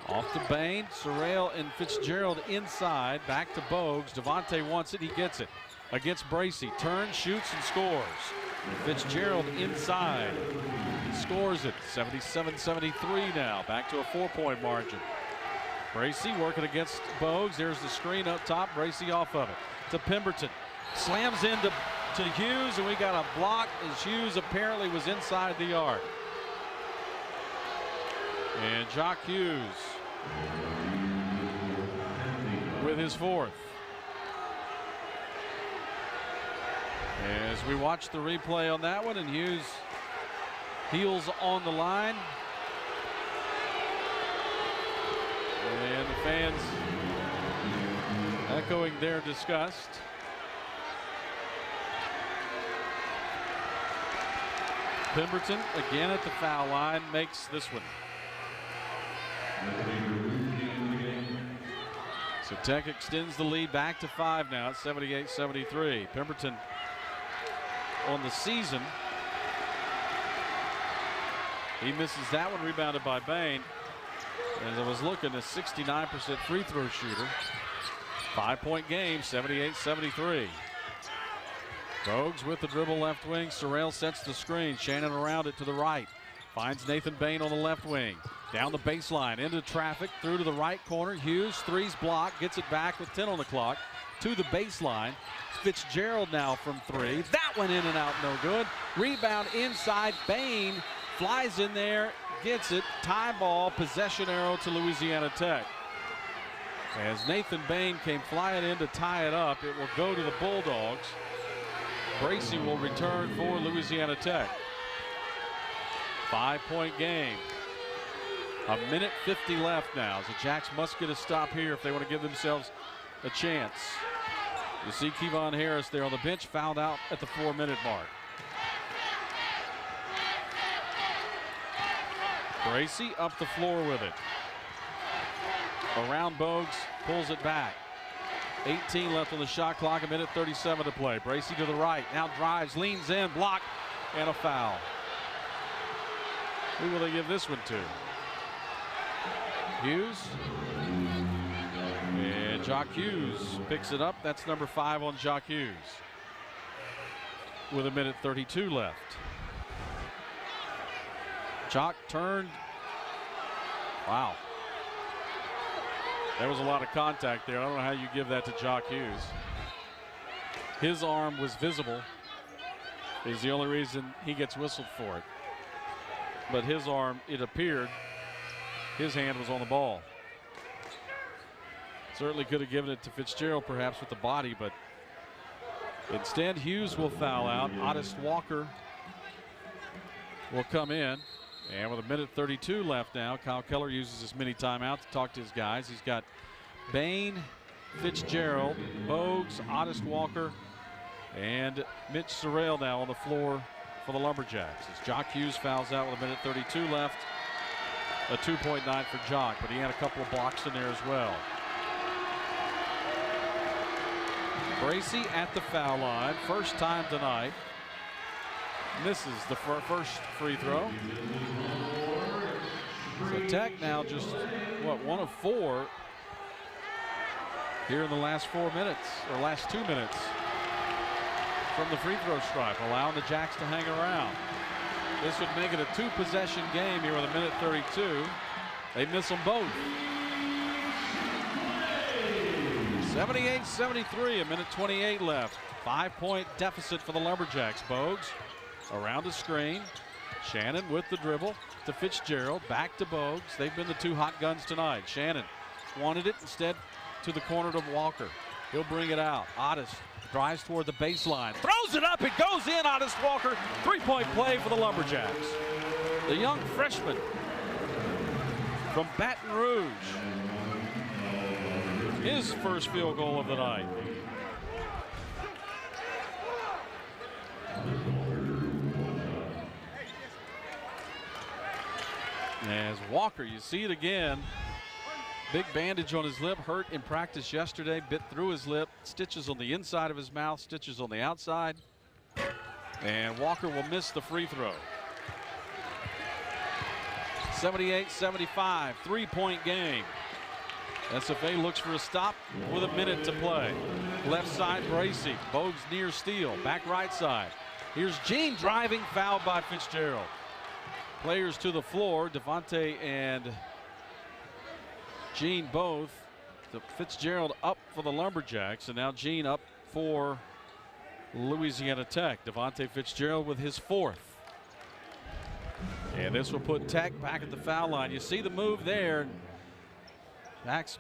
Off to Bain, Sorrell and Fitzgerald inside, back to Bogues. Devontae wants it, he gets it. Against Bracy, turns, shoots, and scores. Fitzgerald inside, scores it. 77-73 now, back to a 4-point margin. Bracy working against Bogues. There's the screen up top, Bracy off of it. To Pemberton, slams into Hughes, and we got a block as Hughes apparently was inside the arc. And Jock Hughes with his 4th. As we watch the replay on that one, and Hughes heels on the line. And the fans echoing their disgust. Pemberton again at the foul line makes this one. So Tech extends the lead back to 5 now. It's 78-73. Pemberton on the season. He misses that one, rebounded by Bain. As I was looking, a 69% free throw shooter. 5-point game, 78-73. Bogues with the dribble left wing. Sorrell sets the screen. Shannon around it to the right. Finds Nathan Bain on the left wing. Down the baseline, into traffic, through to the right corner. Hughes, three's blocked, gets it back with 10 on the clock. To the baseline. Fitzgerald now from 3. That one in and out, no good. Rebound inside. Bain flies in there, gets it. Tie ball, possession arrow to Louisiana Tech. As Nathan Bain came flying in to tie it up, it will go to the Bulldogs. Bracy will return for Louisiana Tech. 5-point game. A minute 50 left now. So Jacks must get a stop here if they want to give themselves a chance. You see Kevon Harris there on the bench, fouled out at the 4-minute mark. Bracy up the floor with it. Around Bogues, pulls it back. 18 left on the shot clock, a minute 37 to play. Bracy to the right, now drives, leans in, block, and a foul. Who will they give this one to? Hughes. And Jock Hughes picks it up. That's number 5 on Jock Hughes. With a minute 32 left. Jock turned. Wow. There was a lot of contact there. I don't know how you give that to Jock Hughes. His arm was visible. Is the only reason he gets whistled for it. But his arm, it appeared, his hand was on the ball. Certainly could have given it to Fitzgerald perhaps with the body, but instead Hughes will foul out. Otis Walker will come in. And with 1:32 left now, Kyle Keller uses his mini timeout to talk to his guys. He's got Bain, Fitzgerald, Bogues, Otis Walker, and Mitch Sorrell now on the floor for the Lumberjacks. As Jock Hughes fouls out with 1:32 left. A 2-point night for Jock, but he had a couple of blocks in there as well. Bracy at the foul line, first time tonight. Misses the first free throw. So Tech now just, what, 1 of 4 here in the last 4 minutes, or last 2 minutes from the free throw stripe, allowing the Jacks to hang around. This would make it a 2-possession game here with 1:32. They miss them both. 78-73, 1:28 left. 5-point deficit for the Lumberjacks. Bogues around the screen. Shannon with the dribble to Fitzgerald. Back to Bogues. They've been the 2 hot guns tonight. Shannon wanted it, instead to the corner to Walker. He'll bring it out. Otis drives toward the baseline. Throws it up. It goes in. Otis Walker. 3-point play for the Lumberjacks. The young freshman from Baton Rouge. His first field goal of the night. As Walker, you see it again. Big bandage on his lip, hurt in practice yesterday, bit through his lip, stitches on the inside of his mouth, stitches on the outside. And Walker will miss the free throw. 78-75, 3-point game. SFA looks for a stop with 1 minute to play. Left side, Bracy. Bogues near steal. Back right side. Here's Gene driving, fouled by Fitzgerald. Players to the floor. Devontae and Gene both. Fitzgerald up for the Lumberjacks, and now Gene up for Louisiana Tech. Devontae Fitzgerald with his 4th. And this will put Tech back at the foul line. You see the move there.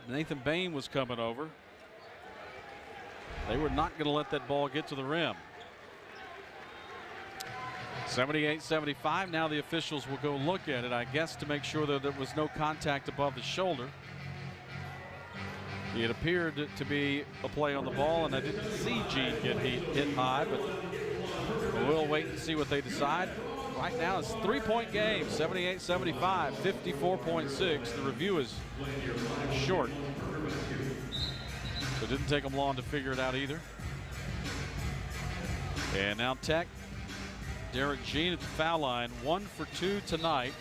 Nathan Bain was coming over. They were not going to let that ball get to the rim. 78-75. Now the officials will go look at it, I guess, to make sure that there was no contact above the shoulder. It appeared to be a play on the ball, and I didn't see Gene get hit high, but we'll wait and see what they decide. Right now it's a 3-point game, 78-75, 54.6. The review is short, so it didn't take them long to figure it out either. And now Tech, Derek Jean at the foul line, 1 for 2 tonight.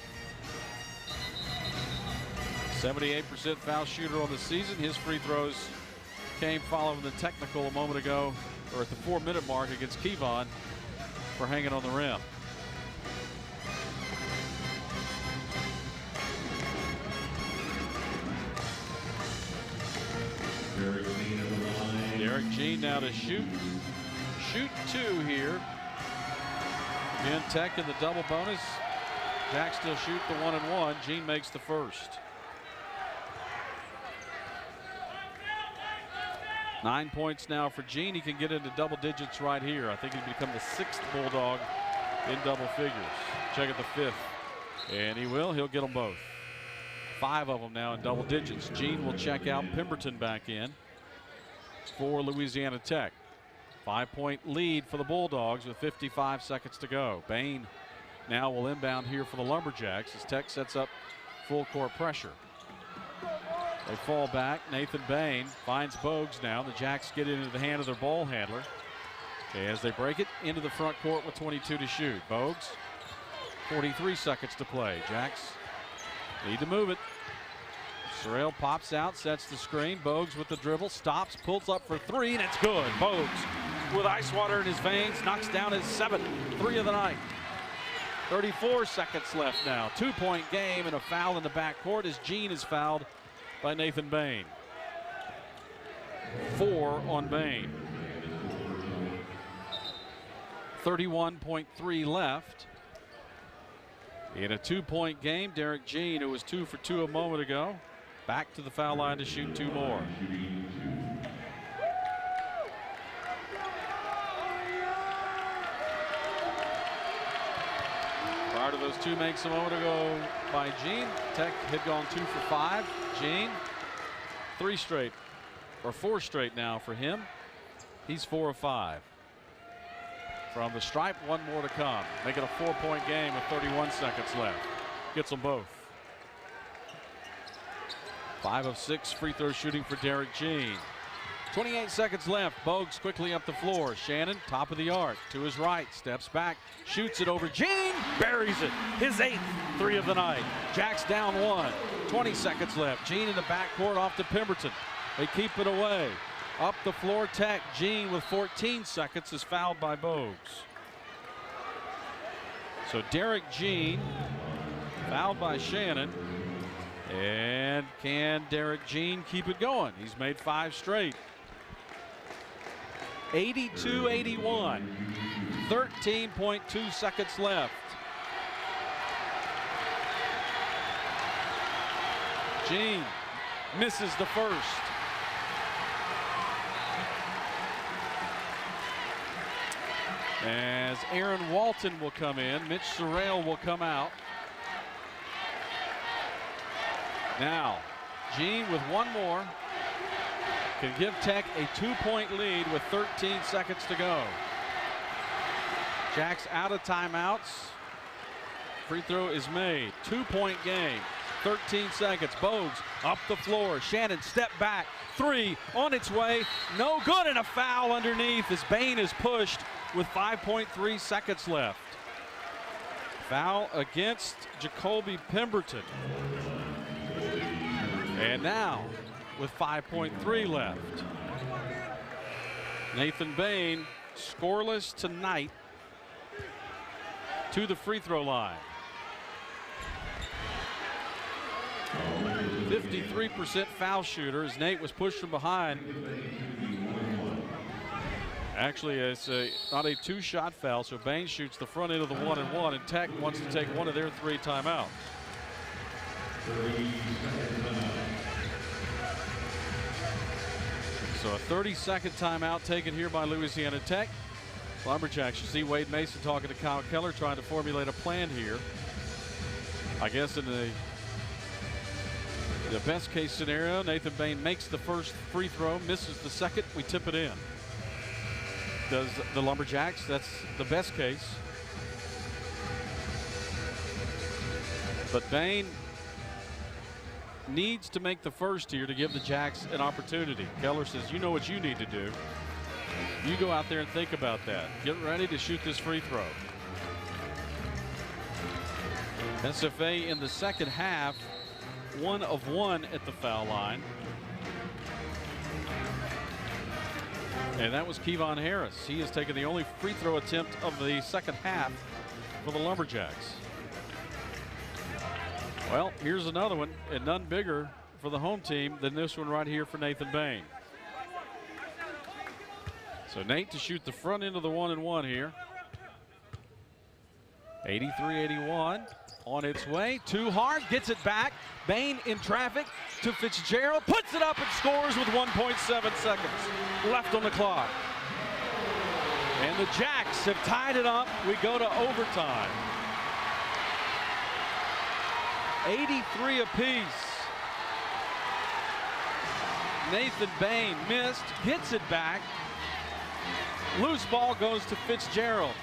78% foul shooter on the season. His free throws came following the technical a moment ago, or at the 4-minute mark against Kevon for hanging on the rim. Derek Jean now to shoot 2 here. Again, Tech in the double bonus. Jack still shoot the 1-and-1. Jean makes the first. 9 points now for Jean. He can get into double digits right here. I think he'd become the 6th Bulldog in double figures. Check at the 5th. And he will. He'll get them both. 5 of them now in double digits. Jean will check out. Pemberton back in for Louisiana Tech. 5-point lead for the Bulldogs with 55 seconds to go. Bain now will inbound here for the Lumberjacks as Tech sets up full court pressure. They fall back. Nathan Bain finds Bogues now. The Jacks get into the hand of their ball handler as they break it into the front court with 22 to shoot. Bogues, 43 seconds to play. Jacks need to move it. Sorrell pops out, sets the screen. Bogues with the dribble, stops, pulls up for 3, and it's good. Bogues with ice water in his veins, knocks down his 7th 3 of the night. 34 seconds left now. 2-point game and a foul in the backcourt as Jean is fouled by Nathan Bain. 4 on Bain. 31.3 left. In a 2-point game, Derek Jean, who was 2 for 2 a moment ago, back to the foul line to shoot 2 more. Prior to those 2 makes a moment ago by Gene, Tech had gone 2 for 5. Gene, 3 straight, or 4 straight now for him. He's 4 of 5. From the stripe, 1 more to come. Make it a 4-point game with 31 seconds left. Gets them both. 5 of 6 free throw shooting for Derek Jean. 28 seconds left. Bogues quickly up the floor. Shannon, top of the arc, to his right, steps back, shoots it over Jean, buries it. His 8th 3 of the night. Jacks down 1. 20 seconds left. Jean in the backcourt off to Pemberton. They keep it away. Up the floor, Tech. Jean with 14 seconds is fouled by Bogues. So Derek Jean fouled by Shannon. And can Derek Jean keep it going? He's made 5 straight. 82-81. 13.2 seconds left. Jean misses the first. As Aaron Walton will come in, Mitch Sorrell will come out. Now, Jean with 1 more can give Tech a 2-point lead with 13 seconds to go. Jacks out of timeouts. Free throw is made. 2-point game. 13 seconds. Bogues up the floor. Shannon step back. 3 on its way. No good, and a foul underneath as Bain is pushed with 5.3 seconds left. Foul against Jacoby Pemberton. And now, with 5.3 left, Nathan Bain, scoreless tonight, to the free throw line. 53% foul shooter as Nate was pushed from behind. Actually, it's not a 2-shot foul, so Bain shoots the front end of the 1-and-1, and Tech wants to take one of their 3 timeouts. So a 30-second timeout taken here by Louisiana Tech. Lumberjacks, you see Wade Mason talking to Kyle Keller, trying to formulate a plan here. I guess in the best case scenario, Nathan Bain makes the first free throw, misses the second, we tip it in. Does the Lumberjacks, that's the best case. But Bain needs to make the first here to give the Jacks an opportunity. Keller says, you know what you need to do. You go out there and think about that. Get ready to shoot this free throw. SFA in the second half, 1 of 1 at the foul line. And that was Kevon Harris. He has taken the only free throw attempt of the second half for the Lumberjacks. Well, here's another one, and none bigger for the home team than this one right here for Nathan Bain. So Nate to shoot the front end of the 1-and-1 here. 83-81 on its way. Too hard, gets it back. Bain in traffic to Fitzgerald, puts it up and scores with 1.7 seconds left on the clock. And the Jacks have tied it up. We go to overtime. 83 apiece. Nathan Bain missed, gets it back. Loose ball goes to Fitzgerald.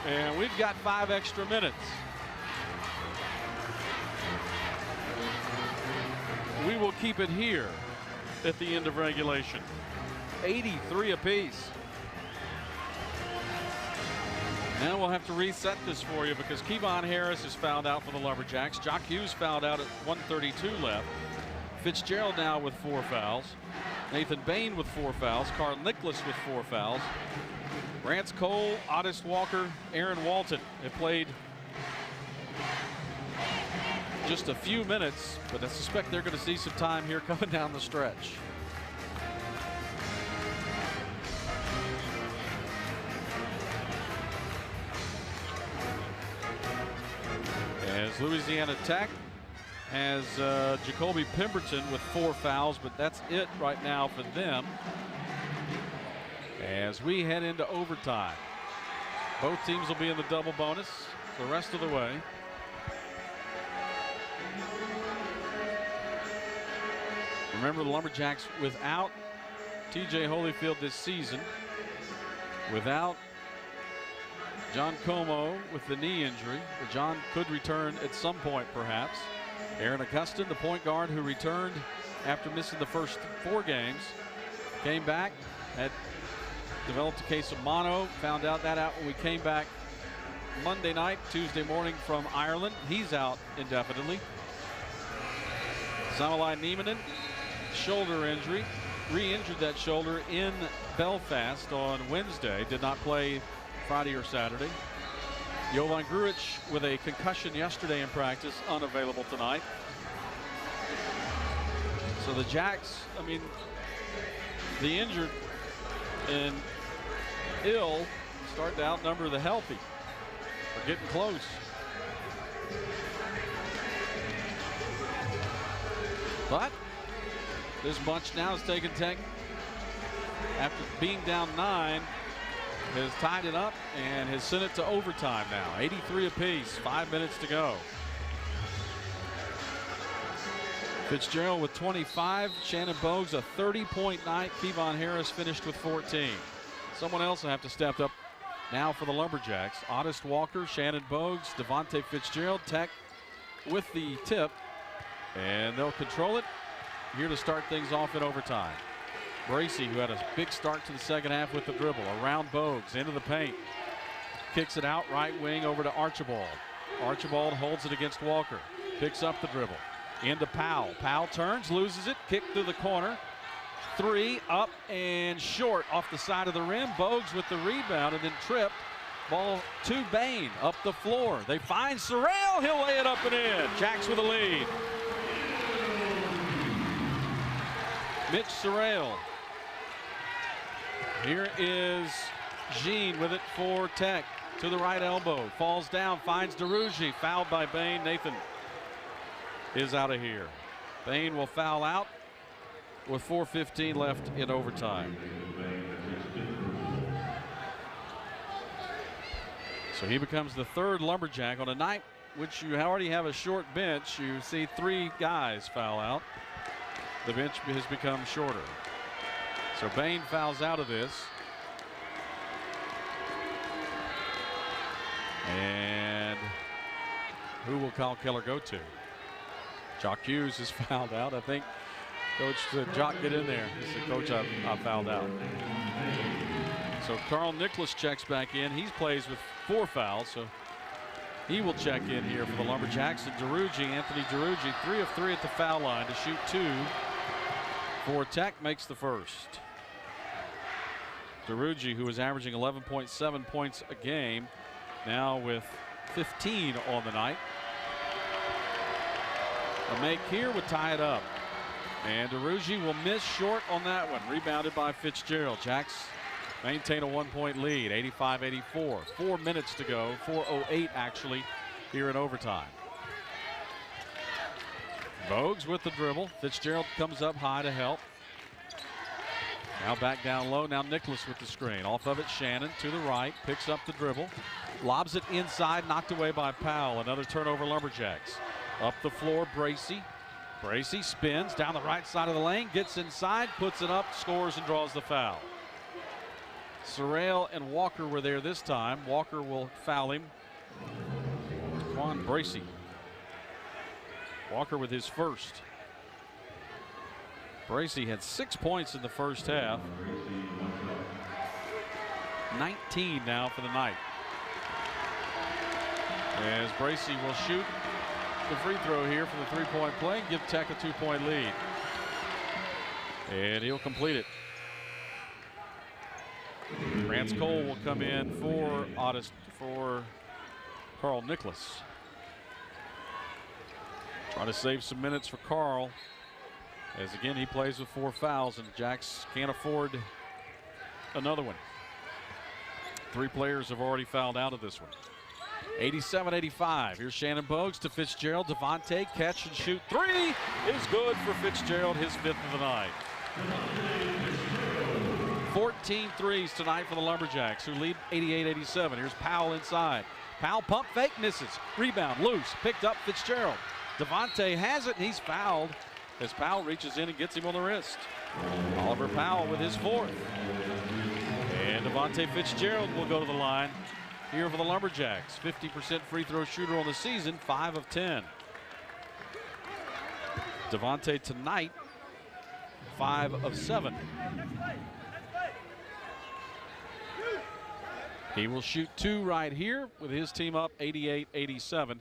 And we've got 5 extra minutes. We will keep it here at the end of regulation. 83 apiece. Now we'll have to reset this for you because Kevon Harris is fouled out for the Lumberjacks. Jock Hughes fouled out at 1:32 left. Fitzgerald now with 4 fouls. Nathan Bain with 4 fouls. Carl Nicholas with 4 fouls. Rance Cole, Otis Walker, Aaron Walton have played just a few minutes, but I suspect they're going to see some time here coming down the stretch. As Louisiana Tech has Jacoby Pemberton with 4 fouls, but that's it right now for them. As we head into overtime, both teams will be in the double bonus. the rest of the way. Remember, the Lumberjacks without TJ Holyfield this season, without John Como with the knee injury. John could return at some point, perhaps. Aaron Augustin, the point guard who returned after missing the first 4 games, came back, had developed a case of mono, found out when we came back Monday night, Tuesday morning from Ireland. He's out indefinitely. Samalai Niemanen, shoulder injury, re-injured that shoulder in Belfast on Wednesday, did not play Friday or Saturday. Jovan Grujic with a concussion yesterday in practice, unavailable tonight. So the Jacks, I mean, the injured and ill start to outnumber the healthy. We're getting close. But this bunch now is taking Tech, after being down 9, has tied it up and has sent it to overtime now. 83 apiece, 5 minutes to go. Fitzgerald with 25, Shannon Bogues a 30-point night. Kevon Harris finished with 14. Someone else will have to step up now for the Lumberjacks. Otis Walker, Shannon Bogues, Devontae Fitzgerald. Tech with the tip, and they'll control it here to start things off in overtime. Bracy, who had a big start to the second half with the dribble, around Bogues, into the paint. Kicks it out right wing over to Archibald. Archibald holds it against Walker. Picks up the dribble. Into Powell. Powell turns, loses it, kick through the corner. 3 up and short off the side of the rim. Bogues with the rebound and then tripped. Ball to Bain, up the floor. They find Sorrell, he'll lay it up and in. Jacks with a lead. Mitch Sorrell. Here is Jean with it for Tech. To the right elbow. Falls down. Finds DeRougy. Fouled by Bain. Nathan is out of here. Bain will foul out with 4:15 left in overtime. So he becomes the 3rd Lumberjack on a night which you already have a short bench. You see 3 guys foul out. The bench has become shorter. So Bain fouls out of this. And who will Kyle Keller go to? Jock Hughes is fouled out. I think Coach said, Jock, get in there. He said, Coach, I fouled out. So Carl Nicholas checks back in. He plays with 4 fouls, so he will check in here for the Lumberjacks. And Anthony DeRougy, 3 of 3 at the foul line to shoot 2 for Tech, makes the first. DeRougy, who is averaging 11.7 points a game, now with 15 on the night. A make here would tie it up. And DeRougy will miss short on that one. Rebounded by Fitzgerald. Jacks maintain a 1-point lead, 85-84. 4 minutes to go, 4:08 actually, here in overtime. Bogues with the dribble. Fitzgerald comes up high to help. Now back down low. Now Nicholas with the screen. Off of it, Shannon to the right. Picks up the dribble. Lobs it inside. Knocked away by Powell. Another turnover, Lumberjacks. Up the floor, Bracy. Bracy spins down the right side of the lane. Gets inside. Puts it up. Scores and draws the foul. Sorrell and Walker were there this time. Walker will foul him. Quan Bracy. Walker with his first. Bracy had 6 points in the first half. 19 now for the night. As Bracy will shoot the free throw here for the 3-point play and give Tech a 2-point lead. And he'll complete it. Rance Cole will come in for Carl Nicholas. Try to save some minutes for Carl, as again he plays with 4 fouls and the Jacks can't afford another one. 3 players have already fouled out of this one. 87-85. Here's Shannon Bogues to Fitzgerald. Devontae, catch and shoot 3 is good for Fitzgerald, his 5th of the night. 14 threes tonight for the Lumberjacks, who lead 88-87. Here's Powell inside. Powell pump fake, misses. Rebound, loose, picked up Fitzgerald. Devontae has it, and he's fouled as Powell reaches in and gets him on the wrist. Oliver Powell with his fourth. And Devontae Fitzgerald will go to the line here for the Lumberjacks. 50% free throw shooter on the season, 5 of 10. Devontae tonight, 5 of 7. He will shoot 2 right here with his team up 88-87.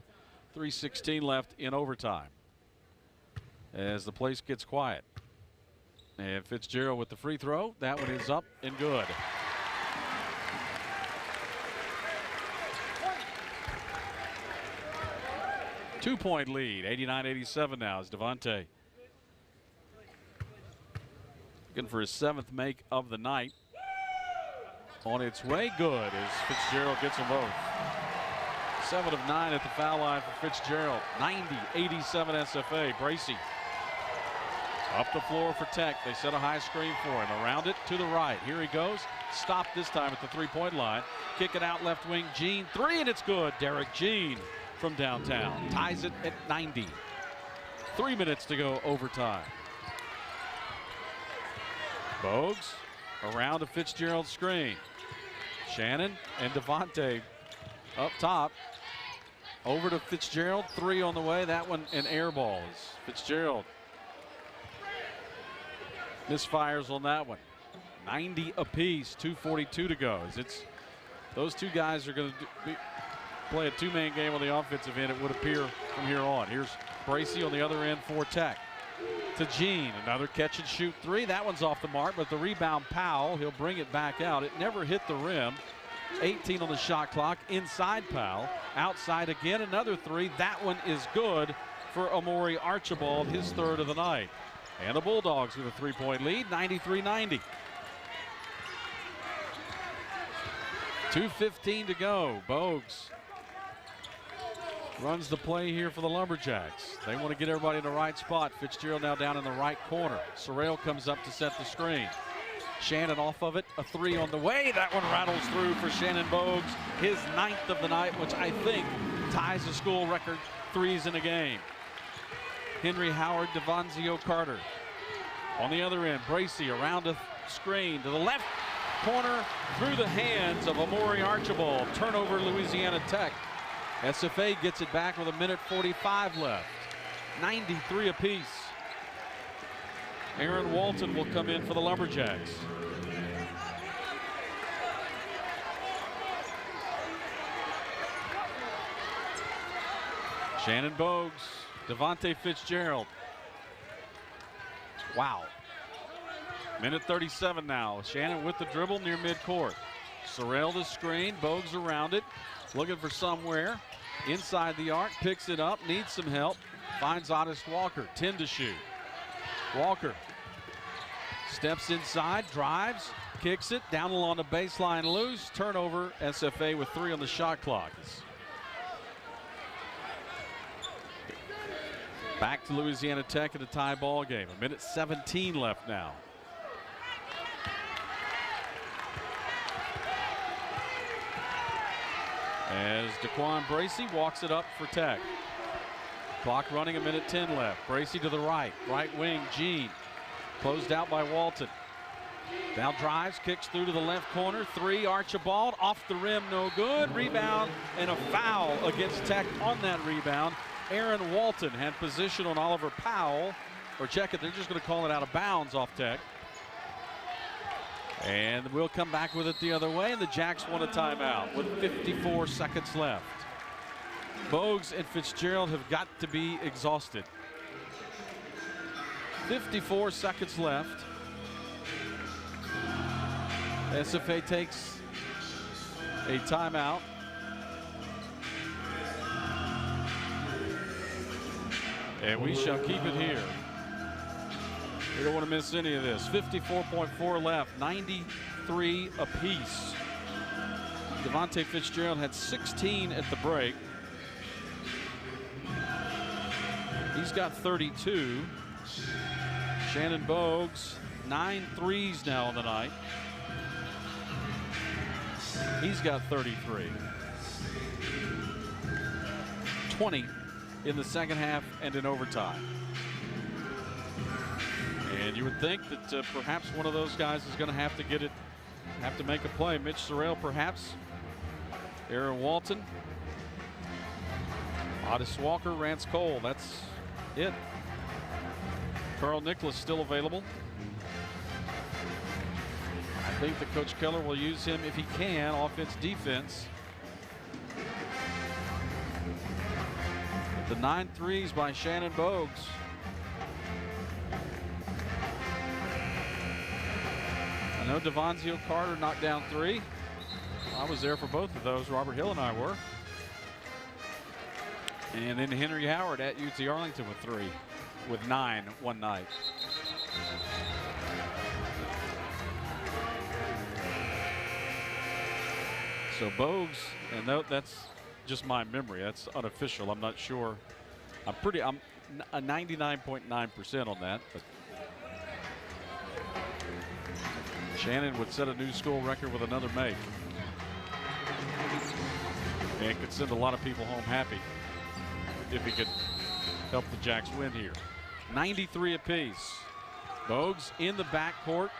3:16 left in overtime as the place gets quiet. And Fitzgerald with the free throw. That one is up and good. Two-point lead, 89-87 now as Devontae looking for his 7th make of the night. On its way, good as Fitzgerald gets them both. 7 of 9 at the foul line for Fitzgerald. 90-87 SFA. Bracey up the floor for Tech. They set a high screen for him. Around it to the right. Here he goes. Stopped this time at the three-point line. Kick it out left wing. Jean, 3, and it's good. Derek Jean from downtown ties it at 90. 3 minutes to go overtime. Bogues around a Fitzgerald screen. Shannon and Devontae up top. Over to Fitzgerald. 3 on the way. That one an air ball. Fitzgerald misfires on that one. 90 apiece. 2:42 to go. Those two guys are going to play a two-man game on the offensive end, it would appear, from here on. Here's Bracey on the other end for Tech. To Jean, another catch and shoot 3. That one's off the mark, but the rebound Powell, he'll bring it back out. It never hit the rim. 18 on the shot clock. Inside Powell. Outside again, another 3. That one is good for Amori Archibald, his 3rd of the night. And the Bulldogs with a 3-point lead, 93-90. 2:15 to go. Bogues runs the play here for the Lumberjacks. They want to get everybody in the right spot. Fitzgerald now down in the right corner. Sorrell comes up to set the screen. Shannon off of it. A 3 on the way. That one rattles through for Shannon Bogues. His 9th of the night, which I think ties the school record 3s in a game. Henry Howard, Devonzio Carter. On the other end, Bracey around a screen to the left corner through the hands of Amori Archibald. Turnover, Louisiana Tech. SFA gets it back with 1:45 left. 93 apiece. Aaron Walton will come in for the Lumberjacks. Shannon Bogues, Devontae Fitzgerald. Wow. 1:37 now. Shannon with the dribble near midcourt. Sorrell the screen, Bogues around it. Looking for somewhere inside the arc, picks it up, needs some help, finds Otis Walker, 10 to shoot. Walker steps inside, drives, kicks it, down along the baseline loose, turnover, SFA with 3 on the shot clock. Back to Louisiana Tech in a tie ball game. 1:17 left now. As Daquan Bracey walks it up for Tech. Clock running, 1:10 left. Bracey to the right. Right wing, Jean. Closed out by Walton. Now drives, kicks through to the left corner. 3, Archibald. Off the rim, no good. Rebound and a foul against Tech on that rebound. Aaron Walton had position on Oliver Powell. Or check it, they're just going to call it out of bounds off Tech. And we'll come back with it the other way, and the Jacks want a timeout with 54 seconds left. Bogues and Fitzgerald have got to be exhausted. 54 seconds left. SFA takes a timeout. And we shall keep it here. We don't want to miss any of this. 54.4 left, 93 apiece. Devontae Fitzgerald had 16 at the break. He's got 32. Shannon Bogues, 9 threes now on the night. He's got 33. 20 in the second half and in overtime. And you would think that perhaps one of those guys is going to have to make a play. Mitch Sorrell, perhaps. Aaron Walton. Otis Walker, Rance Cole. That's it. Carl Nicholas still available. I think that Coach Keller will use him if he can, offense, defense. The 9 threes by Shannon Bogues. I know Devonzio Carter knocked down 3. I was there for both of those. Robert Hill and I were. And then Henry Howard at UT Arlington with 3, with 9 one night. So Bogues, and that's just my memory. That's unofficial. I'm not sure. I'm a 99.9% on that. But Shannon would set a new school record with another make. And could send a lot of people home happy if he could help the Jacks win here. 93 apiece. Bogues in the backcourt.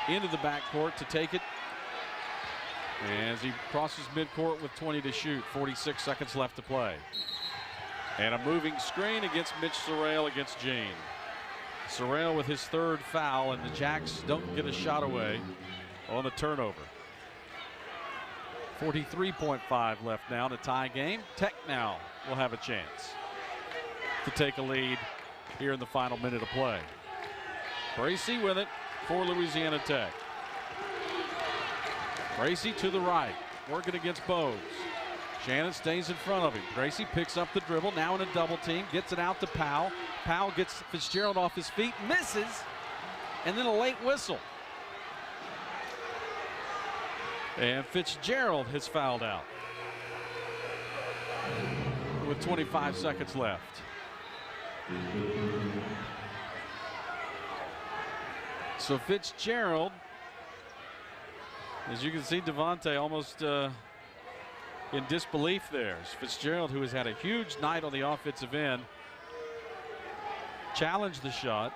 Into the backcourt to take it. As he crosses midcourt with 20 to shoot, 46 seconds left to play. And a moving screen against Mitch Sorrell against Jean. Sorrell with his 3rd foul, and the Jacks don't get a shot away on the turnover. 43.5 left now to tie game. Tech now will have a chance to take a lead here in the final minute of play. Bracy with it for Louisiana Tech. Bracy to the right, working against Bogues. Shannon stays in front of him. Bracy picks up the dribble, now in a double team, gets it out to Powell. Powell gets Fitzgerald off his feet, misses, and then a late whistle. And Fitzgerald has fouled out with 25 seconds left. So Fitzgerald, as you can see, Devontae almost in disbelief there. Fitzgerald, who has had a huge night on the offensive end, challenged the shot.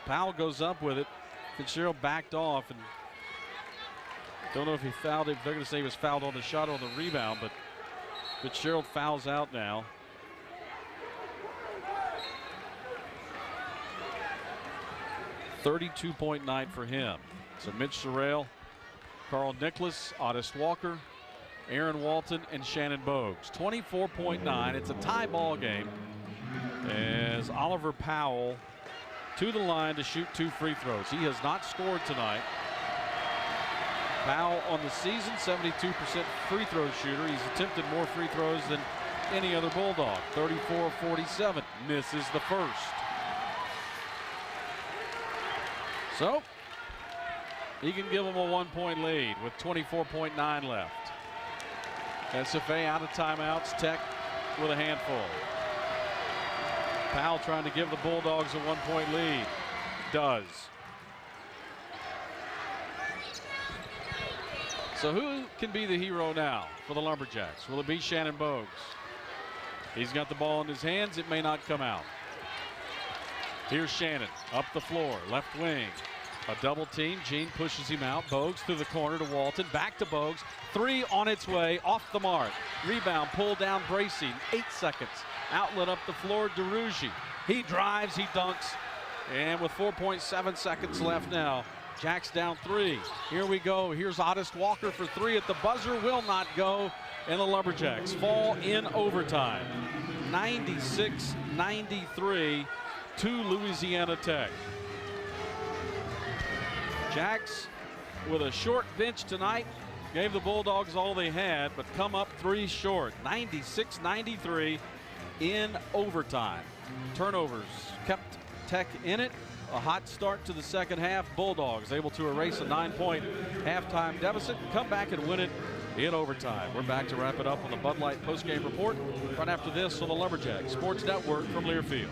Powell goes up with it. Fitzgerald backed off, and don't know if he fouled it. They're going to say he was fouled on the shot or on the rebound, but Fitzgerald fouls out now. .32.9 for him. So Mitch Sorrell, Carl Nicholas, Otis Walker, Aaron Walton, and Shannon Bogues. 24.9. It's a tie ball game as Oliver Powell to the line to shoot 2 free throws. He has not scored tonight. Powell on the season, 72% free throw shooter. He's attempted more free throws than any other Bulldog. 34-47. Misses the first. So he can give them a 1-point lead with 24.9 left. SFA out of timeouts. Tech with a handful. Powell trying to give the Bulldogs a 1-point lead. Does. So who can be the hero now for the Lumberjacks? Will it be Shannon Bogues? He's got the ball in his hands. It may not come out. Here's Shannon up the floor, left wing. A double team. Jean pushes him out. Bogues through the corner to Walton. Back to Bogues. 3 on its way. Off the mark. Rebound. Pull down Bracy. 8 seconds. Outlet up the floor. DeRougie. He drives. He dunks. And with 4.7 seconds left now, Jacks down 3. Here we go. Here's Otis Walker for 3 at the buzzer. Will not go. And the Lumberjacks fall in overtime. 96-93 to Louisiana Tech. Jacks with a short bench tonight. Gave the Bulldogs all they had, but come up 3 short. 96-93 in overtime. Turnovers kept Tech in it. A hot start to the second half. Bulldogs able to erase a 9-point halftime deficit and come back and win it in overtime. We're back to wrap it up on the Bud Light postgame report right after this on the Lumberjacks Sports Network from Learfield.